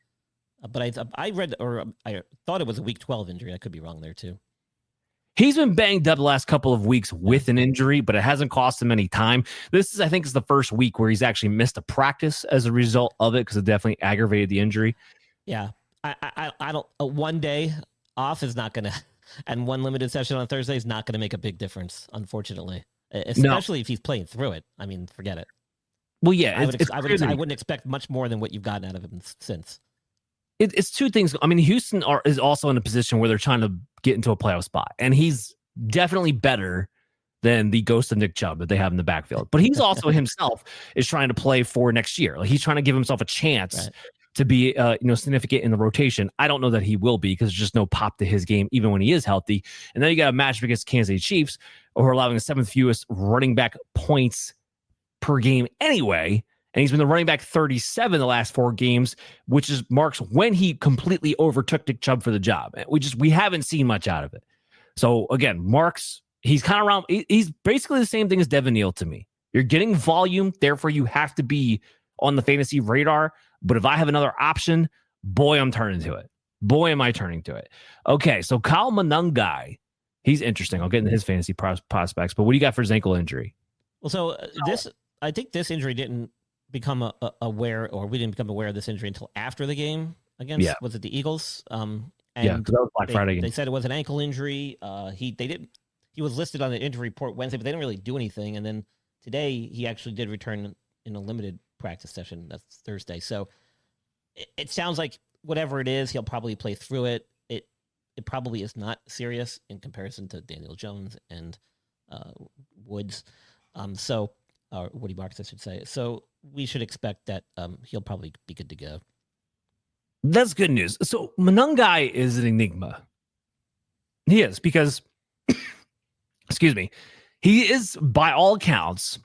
Speaker 4: But I read, or I thought it was a Week 12 injury. I could be wrong there too.
Speaker 2: He's been banged up the last couple of weeks with an injury, but it hasn't cost him any time. This is, I think, is the first week where he's actually missed a practice as a result of it because it definitely aggravated the injury.
Speaker 4: Yeah, I don't. One day off is not going to, and one limited session on Thursday is not going to make a big difference, unfortunately. Especially if he's playing through it. I mean, forget it.
Speaker 2: Well, yeah,
Speaker 4: I wouldn't expect much more than what you've gotten out of him since.
Speaker 2: It's two things. I mean, Houston is also in a position where they're trying to get into a playoff spot, and he's definitely better than the ghost of Nick Chubb that they have in the backfield. But he's also himself is trying to play for next year. Like he's trying to give himself a chance to be significant in the rotation. I don't know that he will be because there's just no pop to his game, even when he is healthy. And then you got a matchup against Kansas City Chiefs, who are allowing the 7th fewest running back points per game anyway, and he's been the running back 37 the last 4 games, which is marks when he completely overtook Nick Chubb for the job. We haven't seen much out of it. So again, Marks, he's kind of around. He's basically the same thing as Devin Neal to me. You're getting volume, therefore you have to be on the fantasy radar. But if I have another option, boy, I'm turning to it. Boy, am I turning to it. Okay, so Kyle Monangai, he's interesting. I'll get into his fantasy prospects. But what do you got for his ankle injury?
Speaker 4: Well, so I think this injury didn't become aware, or we didn't become aware of this injury until after the game against, was it the Eagles? And
Speaker 2: that was Black Friday game.
Speaker 4: They said it was an ankle injury. He was listed on the injury report Wednesday, but they didn't really do anything. And then today he actually did return in a limited practice session. That's Thursday. So it sounds like whatever it is, he'll probably play through it. It probably is not serious in comparison to Daniel Jones and Woods. Or Woody Marks, I should say. So we should expect that he'll probably be good to go.
Speaker 2: That's good news. So Monangai is an enigma. He is because, excuse me, he is by all accounts,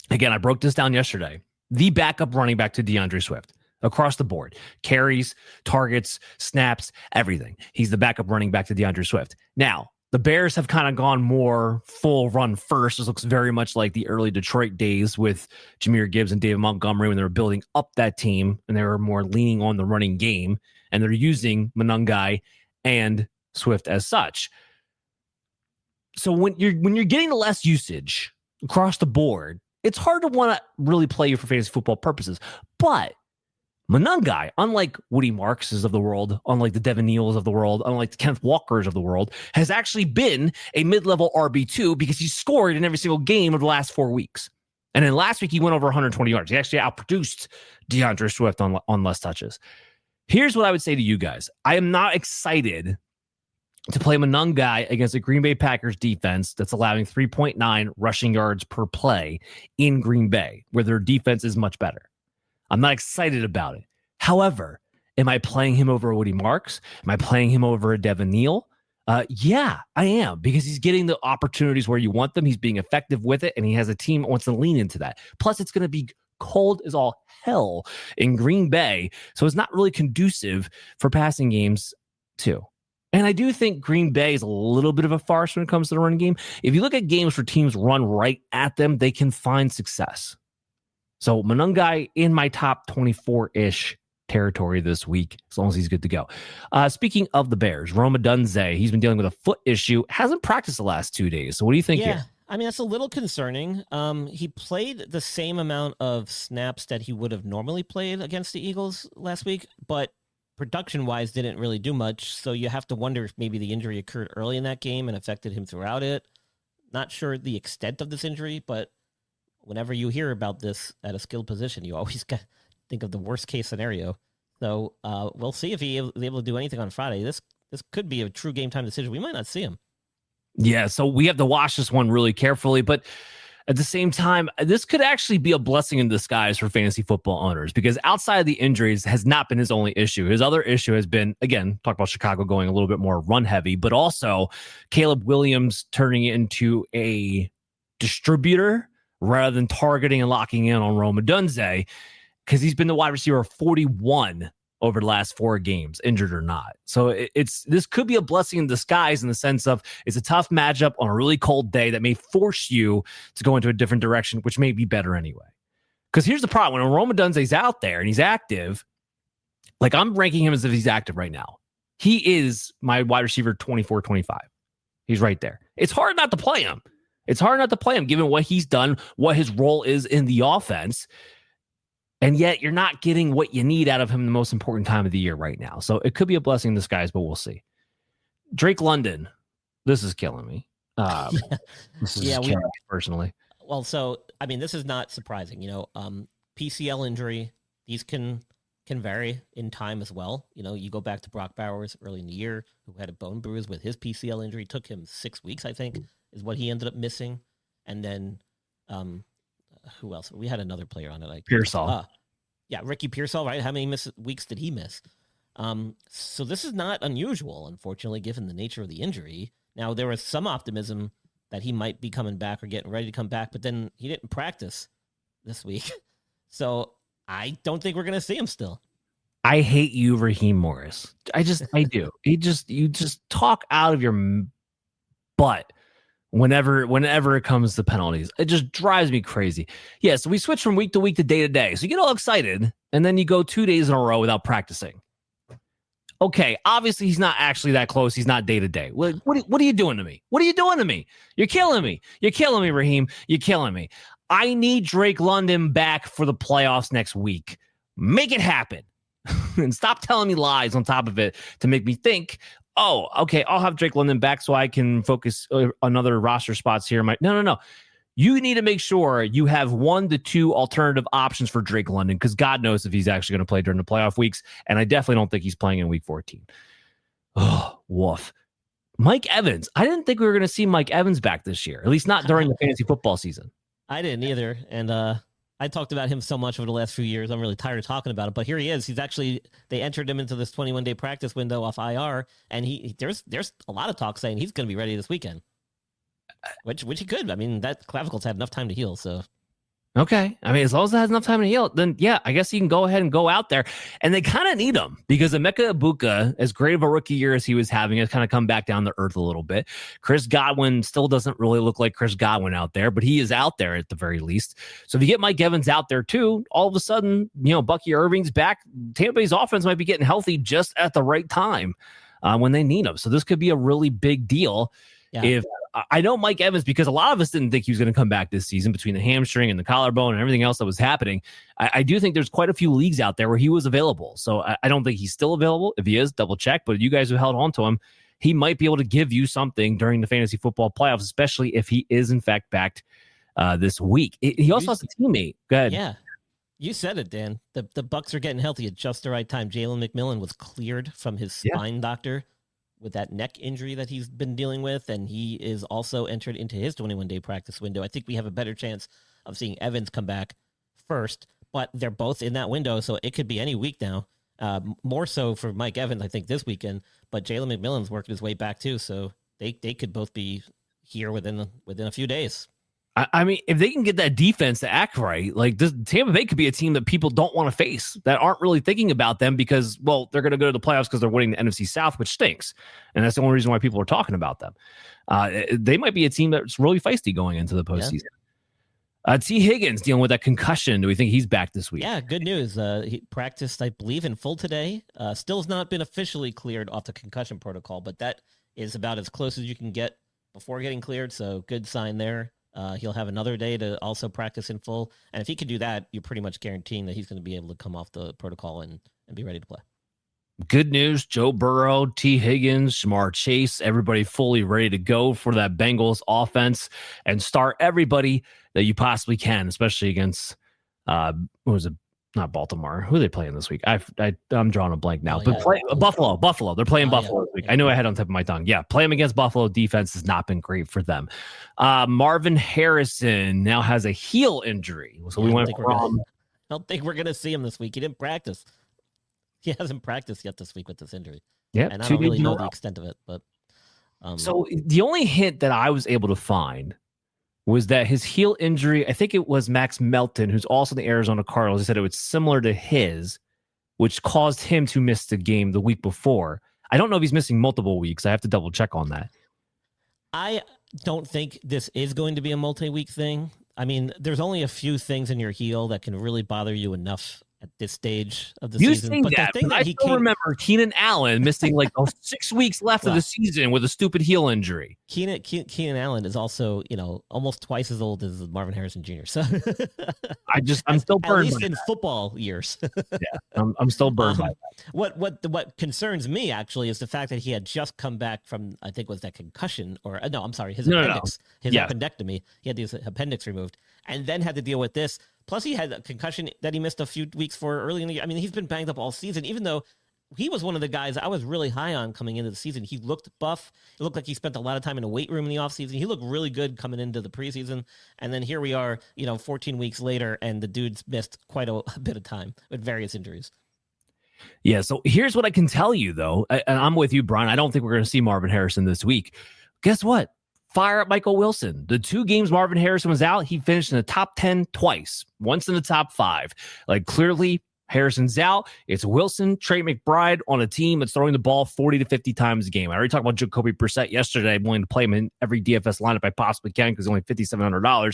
Speaker 2: again, I broke this down yesterday, the backup running back to DeAndre Swift across the board. Carries, targets, snaps, everything. He's the backup running back to DeAndre Swift. Now, the Bears have kind of gone more full run first. This looks very much like the early Detroit days with Jahmyr Gibbs and David Montgomery when they were building up that team and they were more leaning on the running game, and they're using Monangai and Swift as such. So when you're getting less usage across the board, it's hard to want to really play you for fantasy football purposes. But Monangai, unlike Woody Markses of the world, unlike the Devin Neals of the world, unlike the Kenneth Walkers of the world, has actually been a mid-level RB2 because he scored in every single game of the last 4 weeks. And then last week, he went over 120 yards. He actually outproduced DeAndre Swift on less touches. Here's what I would say to you guys. I am not excited to play Monangai against a Green Bay Packers defense that's allowing 3.9 rushing yards per play in Green Bay, where their defense is much better. I'm not excited about it. However, am I playing him over Woody Marks? Am I playing him over a Devin Neal? Yeah, I am, because he's getting the opportunities where you want them. He's being effective with it, and he has a team that wants to lean into that. Plus, it's going to be cold as all hell in Green Bay, so it's not really conducive for passing games too. And I do think Green Bay is a little bit of a farce when it comes to the running game. If you look at games where teams run right at them, they can find success. So Monangai in my top 24-ish territory this week, as long as he's good to go. Speaking of the Bears, Odunze, he's been dealing with a foot issue, hasn't practiced the last 2 days. So what do you think here?
Speaker 4: I mean, that's a little concerning. He played the same amount of snaps that he would have normally played against the Eagles last week, but production-wise didn't really do much. So you have to wonder if maybe the injury occurred early in that game and affected him throughout it. Not sure the extent of this injury, but whenever you hear about this at a skilled position, you always think of the worst case scenario. So we'll see if he's able to do anything on Friday. This could be a true game time decision. We might not see him.
Speaker 2: Yeah, so we have to watch this one really carefully, but at the same time, this could actually be a blessing in disguise for fantasy football owners, because outside of the injuries has not been his only issue. His other issue has been, again, talk about Chicago going a little bit more run heavy, but also Caleb Williams turning into a distributor rather than targeting and locking in on Odunze, because he's been the wide receiver 41 over the last 4 games, injured or not. So this could be a blessing in disguise in the sense of it's a tough matchup on a really cold day that may force you to go into a different direction, which may be better anyway. Because here's the problem. When Odunze's out there and he's active, like I'm ranking him as if he's active right now. He is my wide receiver 24, 25. He's right there. It's hard not to play him. It's hard not to play him given what he's done, what his role is in the offense. And yet you're not getting what you need out of him in the most important time of the year right now. So it could be a blessing in disguise, but we'll see. Drake London, this is killing me. This is killing me personally.
Speaker 4: Well, so, I mean, this is not surprising. PCL injury, these can vary in time as well. You go back to Brock Bowers early in the year, who had a bone bruise with his PCL injury. It took him 6 weeks, I think, is what he ended up missing. And then who else? We had another player on it, like
Speaker 2: Pearsall.
Speaker 4: Ricky Pearsall, right? How many weeks did he miss? So this is not unusual, unfortunately, given the nature of the injury. Now, there was some optimism that he might be coming back or getting ready to come back, but then he didn't practice this week. So I don't think we're going to see him still.
Speaker 2: I hate you, Raheem Morris. I do. You just talk out of your butt whenever it comes to penalties. It just drives me crazy. Yeah, so we switch from week to week to day to day. So you get all excited, and then you go 2 days in a row without practicing. Okay, obviously he's not actually that close. He's not day to day. What are you doing to me? What are you doing to me? You're killing me. You're killing me, Raheem. You're killing me. I need Drake London back for the playoffs next week. Make it happen. And stop telling me lies on top of it to make me think, oh, okay, I'll have Drake London back so I can focus on other roster spots here. No. You need to make sure you have 1 to 2 alternative options for Drake London, because God knows if he's actually going to play during the playoff weeks, and I definitely don't think he's playing in week 14. Oh, woof. Mike Evans. I didn't think we were going to see Mike Evans back this year, at least not during the fantasy football season.
Speaker 4: I didn't either, and I I talked about him so much over the last few years. I'm really tired of talking about it, but here he is. They entered him into this 21-day practice window off IR, and there's a lot of talk saying he's going to be ready this weekend, which he could. I mean, that clavicle's had enough time to heal, so.
Speaker 2: Okay. I mean, as long as it has enough time to heal, then yeah, I guess he can go ahead and go out there. And they kind of need him because Emeka Egbuka, as great of a rookie year as he was having, has kind of come back down to earth a little bit. Chris Godwin still doesn't really look like Chris Godwin out there, but he is out there at the very least. So if you get Mike Evans out there too, all of a sudden, Bucky Irving's back. Tampa Bay's offense might be getting healthy just at the right time when they need him. So this could be a really big deal. Yeah. If I know Mike Evans, because a lot of us didn't think he was going to come back this season between the hamstring and the collarbone and everything else that was happening. I do think there's quite a few leagues out there where he was available. So I don't think he's still available. If he is, double check. But you guys who held on to him, he might be able to give you something during the fantasy football playoffs, especially if he is in fact backed this week. He also has a teammate. Go ahead.
Speaker 4: Yeah. You said it, Dan. The Bucs are getting healthy at just the right time. Jalen McMillan was cleared from his spine doctor with that neck injury that he's been dealing with, and he is also entered into his 21-day practice window. I think we have a better chance of seeing Evans come back first, but they're both in that window, so it could be any week now. More so for Mike Evans, I think, this weekend, but Jalen McMillan's working his way back too, so they could both be here within a few days.
Speaker 2: I mean, if they can get that defense to act right, like this, Tampa Bay could be a team that people don't want to face, that aren't really thinking about them because, well, they're going to go to the playoffs because they're winning the NFC South, which stinks. And that's the only reason why people are talking about them. They might be a team that's really feisty going into the postseason. Yeah. T. Higgins dealing with that concussion. Do we think he's back this week?
Speaker 4: Yeah, good news. He practiced, I believe, in full today. Still has not been officially cleared off the concussion protocol, but that is about as close as you can get before getting cleared. So good sign there. He'll have another day to also practice in full. And if he can do that, you're pretty much guaranteeing that he's going to be able to come off the protocol and be ready to play.
Speaker 2: Good news. Joe Burrow, T. Higgins, Jamar Chase, everybody fully ready to go for that Bengals offense and start everybody that you possibly can, especially against, not Baltimore. Who are they playing this week? I'm drawing a blank now. Buffalo. They're playing Buffalo this week. I know I had on tip of my tongue. Yeah, playing them against Buffalo. Defense has not been great for them. Marvin Harrison now has a heel injury. So we went from...
Speaker 4: I don't think we're going to see him this week. He didn't practice. He hasn't practiced yet this week with this injury.
Speaker 2: Yeah,
Speaker 4: and I don't really know the extent of it. But
Speaker 2: so the only hint that I was able to find was that his heel injury, I think it was Max Melton, who's also the Arizona Cardinals. He said it was similar to his, which caused him to miss the game the week before. I don't know if he's missing multiple weeks. I have to double check on that.
Speaker 4: I don't think this is going to be a multi-week thing. I mean, there's only a few things in your heel that can really bother you enough at this stage of the season.
Speaker 2: But the thing that I still remember Keenan Allen missing like 6 weeks left of the season with a stupid heel injury.
Speaker 4: Keenan Allen is also, almost twice as old as Marvin Harrison Jr. So
Speaker 2: I'm still burned.
Speaker 4: At least in football years.
Speaker 2: Yeah, I'm still burned by that.
Speaker 4: What concerns me actually is the fact that he had just come back from, I think was that concussion his appendix, his appendectomy. He had his appendix removed and then had to deal with this. Plus, he had a concussion that he missed a few weeks for early in the year. I mean, he's been banged up all season, even though he was one of the guys I was really high on coming into the season. He looked buff. It looked like he spent a lot of time in a weight room in the offseason. He looked really good coming into the preseason. And then here we are, 14 weeks later, and the dude's missed quite a bit of time with various injuries.
Speaker 2: Yeah, so here's what I can tell you, though. And I'm with you, Brian. I don't think we're going to see Marvin Harrison this week. Guess what? Fire up Michael Wilson. The 2 games Marvin Harrison was out, he finished in the top 10 twice, once in the top 5. Like, clearly, Harrison's out. It's Wilson, Trey McBride on a team that's throwing the ball 40 to 50 times a game. I already talked about Jacoby Brissett yesterday. I'm willing to play him in every DFS lineup I possibly can because he's only $5,700.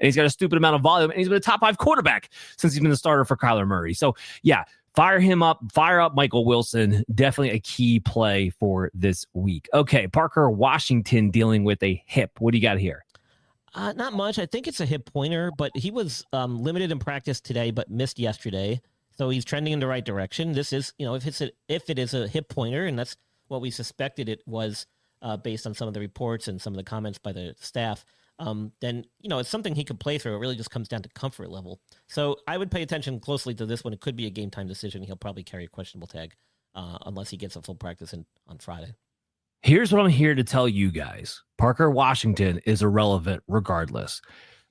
Speaker 2: And he's got a stupid amount of volume, and he's been a top 5 quarterback since he's been the starter for Kyler Murray. So, yeah, fire him up. Fire up Michael Wilson. Definitely a key play for this week. Okay, Parker Washington dealing with a hip. What do you got here?
Speaker 4: Not much. I think it's a hip pointer, but he was limited in practice today, but missed yesterday. So he's trending in the right direction. This is, if it is a hip pointer, and that's what we suspected it was based on some of the reports and some of the comments by the staff, then, it's something he could play through. It really just comes down to comfort level. So I would pay attention closely to this one. It could be a game time decision. He'll probably carry a questionable tag unless he gets a full practice on Friday.
Speaker 2: Here's what I'm here to tell you guys. Parker Washington is irrelevant regardless.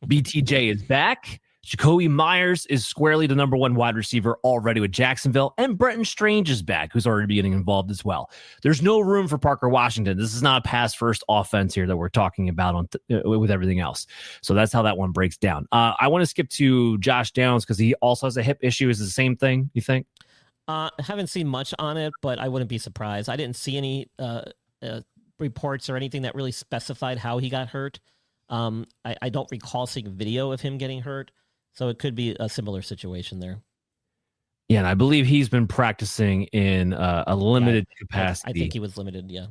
Speaker 2: BTJ is back. Jacoby Myers is squarely the number one wide receiver already with Jacksonville, and Brenton Strange is back, who's already getting involved as well. There's no room for Parker Washington. This is not a pass-first offense here that we're talking about with everything else. So that's how that one breaks down. I want to skip to Josh Downs because he also has a hip issue. Is it the same thing, you think?
Speaker 4: Haven't seen much on it, but I wouldn't be surprised. I didn't see any reports or anything that really specified how he got hurt. I don't recall seeing video of him getting hurt. So it could be a similar situation there.
Speaker 2: Yeah, and I believe he's been practicing in a limited capacity.
Speaker 4: I think he was limited, yeah.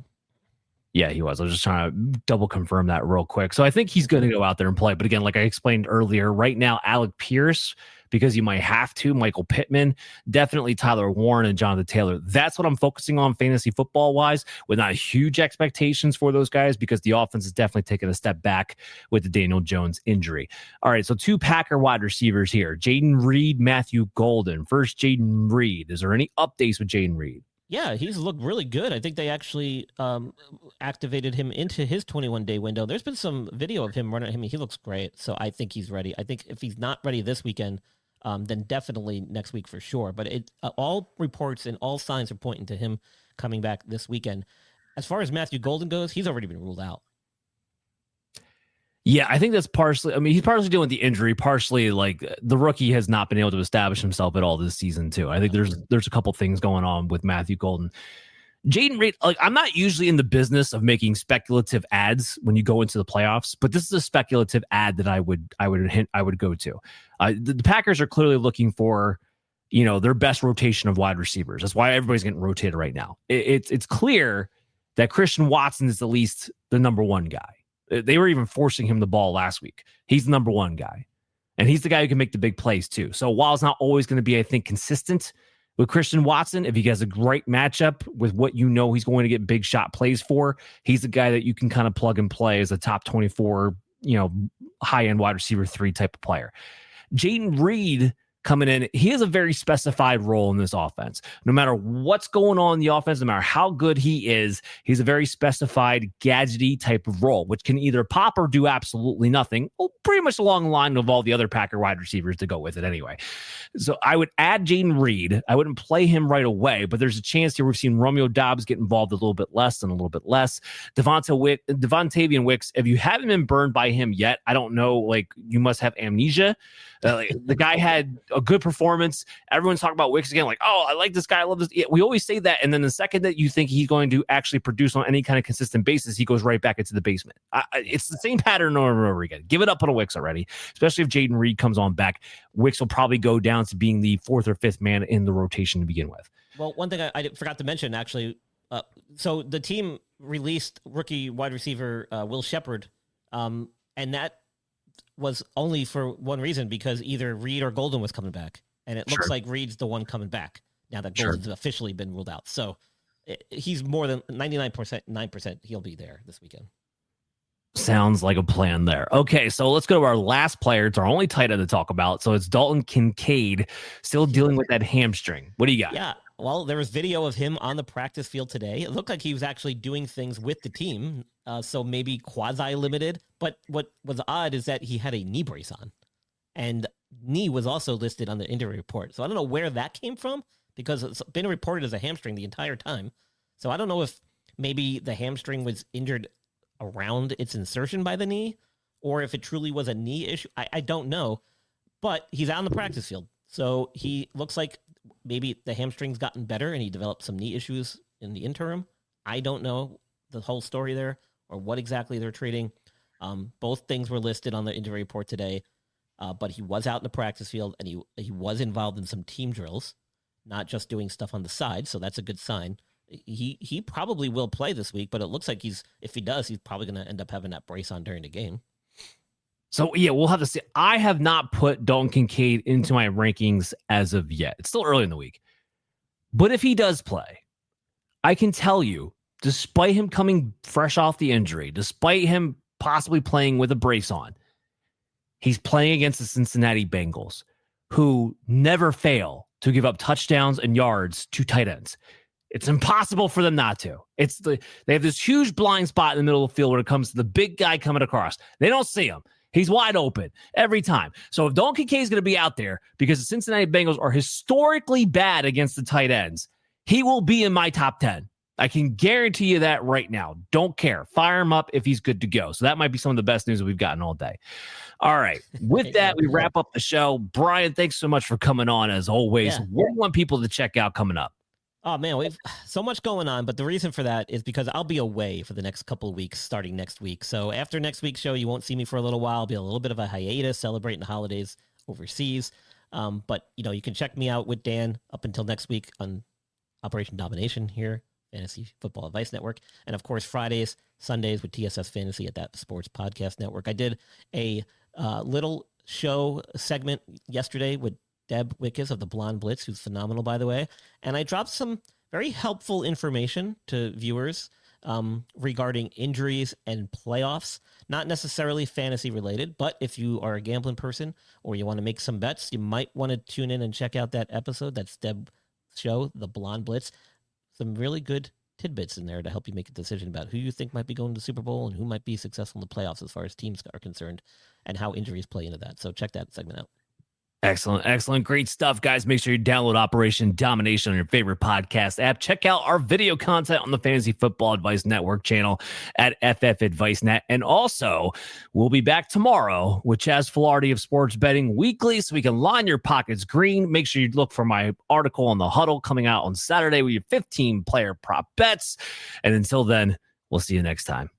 Speaker 2: Yeah, he was. I was just trying to double confirm that real quick. So I think he's going to go out there and play. But again, like I explained earlier, right now, Alec Pierce, because you might have to, Michael Pittman, definitely Tyler Warren and Jonathan Taylor. That's what I'm focusing on fantasy football-wise, with not huge expectations for those guys because the offense is definitely taking a step back with the Daniel Jones injury. All right, so 2 Packer wide receivers here. Jayden Reed, Matthew Golden. First, Jayden Reed. Is there any updates with Jayden Reed?
Speaker 4: Yeah, he's looked really good. I think they actually activated him into his 21-day window. There's been some video of him running. I mean, he looks great, so I think he's ready. I think if he's not ready this weekend, then definitely next week for sure. But all reports and all signs are pointing to him coming back this weekend. As far as Matthew Golden goes, he's already been ruled out.
Speaker 2: Yeah, I think that's partially, I mean, he's partially dealing with the injury, partially like the rookie has not been able to establish himself at all this season too. I think there's a couple things going on with Matthew Golden. Jayden Reed, like I'm not usually in the business of making speculative ads when you go into the playoffs, but this is a speculative ad that I would go to. The Packers are clearly looking for, their best rotation of wide receivers. That's why everybody's getting rotated right now. It's clear that Christian Watson is at least the number one guy. They were even forcing him the ball last week. He's the number one guy. And he's the guy who can make the big plays too. So while it's not always going to be, I think, consistent with Christian Watson, if he has a great matchup with what he's going to get big shot plays for, he's the guy that you can kind of plug and play as a top 24, high-end wide receiver 3 type of player. Jayden Reed coming in, he has a very specified role in this offense. No matter what's going on in the offense, no matter how good he is, he's a very specified, gadgety type of role, which can either pop or do absolutely nothing. Well, pretty much along the line of all the other Packer wide receivers to go with it anyway. So I would add Jayden Reed. I wouldn't play him right away, but there's a chance here we've seen Romeo Doubs get involved a little bit less and a little bit less. Devontavian Wicks, if you haven't been burned by him yet, I don't know, like you must have amnesia. The guy had a good performance. Everyone's talking about Wicks again, like, oh, I like this guy. I love this. Yeah, we always say that. And then the second that you think he's going to actually produce on any kind of consistent basis, he goes right back into the basement. It's the same pattern over and over again. Give it up on a Wicks already, especially if Jayden Reed comes on back. Wicks will probably go down to being the 4th or 5th man in the rotation to begin with.
Speaker 4: Well, one thing I forgot to mention, actually, so the team released rookie wide receiver Will Shepherd, and that was only for one reason, because either Reed or Golden was coming back. And it looks like Reed's the one coming back now that Golden's officially been ruled out. So he's more than 99%, he'll be there this weekend.
Speaker 2: Sounds like a plan there. Okay, so let's go to our last player. It's our only tight end to talk about. So it's Dalton Kincaid, still dealing with that hamstring. What do you got?
Speaker 4: Yeah, well, there was video of him on the practice field today. It looked like he was actually doing things with the team, so maybe quasi-limited. But what was odd is that he had a knee brace on, and knee was also listed on the injury report. So I don't know where that came from, because it's been reported as a hamstring the entire time. So I don't know if maybe the hamstring was injured around its insertion by the knee, or if it truly was a knee issue. I don't know, but he's out on the practice field. So he looks like maybe the hamstring's gotten better and he developed some knee issues in the interim. I don't know the whole story there or what exactly they're treating. Both things were listed on the injury report today, but he was out in the practice field and he was involved in some team drills, not just doing stuff on the side. So that's a good sign. He probably will play this week, but it looks like if he does, he's probably going to end up having that brace on during the game.
Speaker 2: So, yeah, we'll have to see. I have not put Dalton Kincaid into my rankings as of yet. It's still early in the week. But if he does play, I can tell you, despite him coming fresh off the injury, despite him possibly playing with a brace on, he's playing against the Cincinnati Bengals, who never fail to give up touchdowns and yards to tight ends. It's impossible for them not to. They have this huge blind spot in the middle of the field when it comes to the big guy coming across. They don't see him. He's wide open every time. So if Dalton Kincaid is going to be out there because the Cincinnati Bengals are historically bad against the tight ends, he will be in my top 10. I can guarantee you that right now. Don't care. Fire him up if he's good to go. So that might be some of the best news that we've gotten all day. All right. With that, we wrap up the show. Brian, thanks so much for coming on as always.
Speaker 4: Yeah.
Speaker 2: What do you want people to check out coming up?
Speaker 4: Oh, man, we've so much going on, but the reason for that is because I'll be away for the next couple of weeks starting next week. So after next week's show, you won't see me for a little while. It'll be a little bit of a hiatus celebrating the holidays overseas. But, you can check me out with Dan up until next week on Operation Domination here, Fantasy Football Advice Network. And, of course, Fridays, Sundays with TSS Fantasy at That Sports Podcast Network. I did a little show segment yesterday with Deb Wickes of the Blonde Blitz, who's phenomenal, by the way. And I dropped some very helpful information to viewers regarding injuries and playoffs. Not necessarily fantasy related, but if you are a gambling person or you want to make some bets, you might want to tune in and check out that episode. That's Deb's show, The Blonde Blitz. Some really good tidbits in there to help you make a decision about who you think might be going to the Super Bowl and who might be successful in the playoffs as far as teams are concerned and how injuries play into that. So check that segment out.
Speaker 2: Excellent. Great stuff, guys. Make sure you download Operation Domination on your favorite podcast app. Check out our video content on the Fantasy Football Advice Network channel at FF Advice Net. And also, we'll be back tomorrow with Chaz Filardi of Sports Betting Weekly so we can line your pockets green. Make sure you look for my article on the Huddle coming out on Saturday with your 15-player prop bets. And until then, we'll see you next time.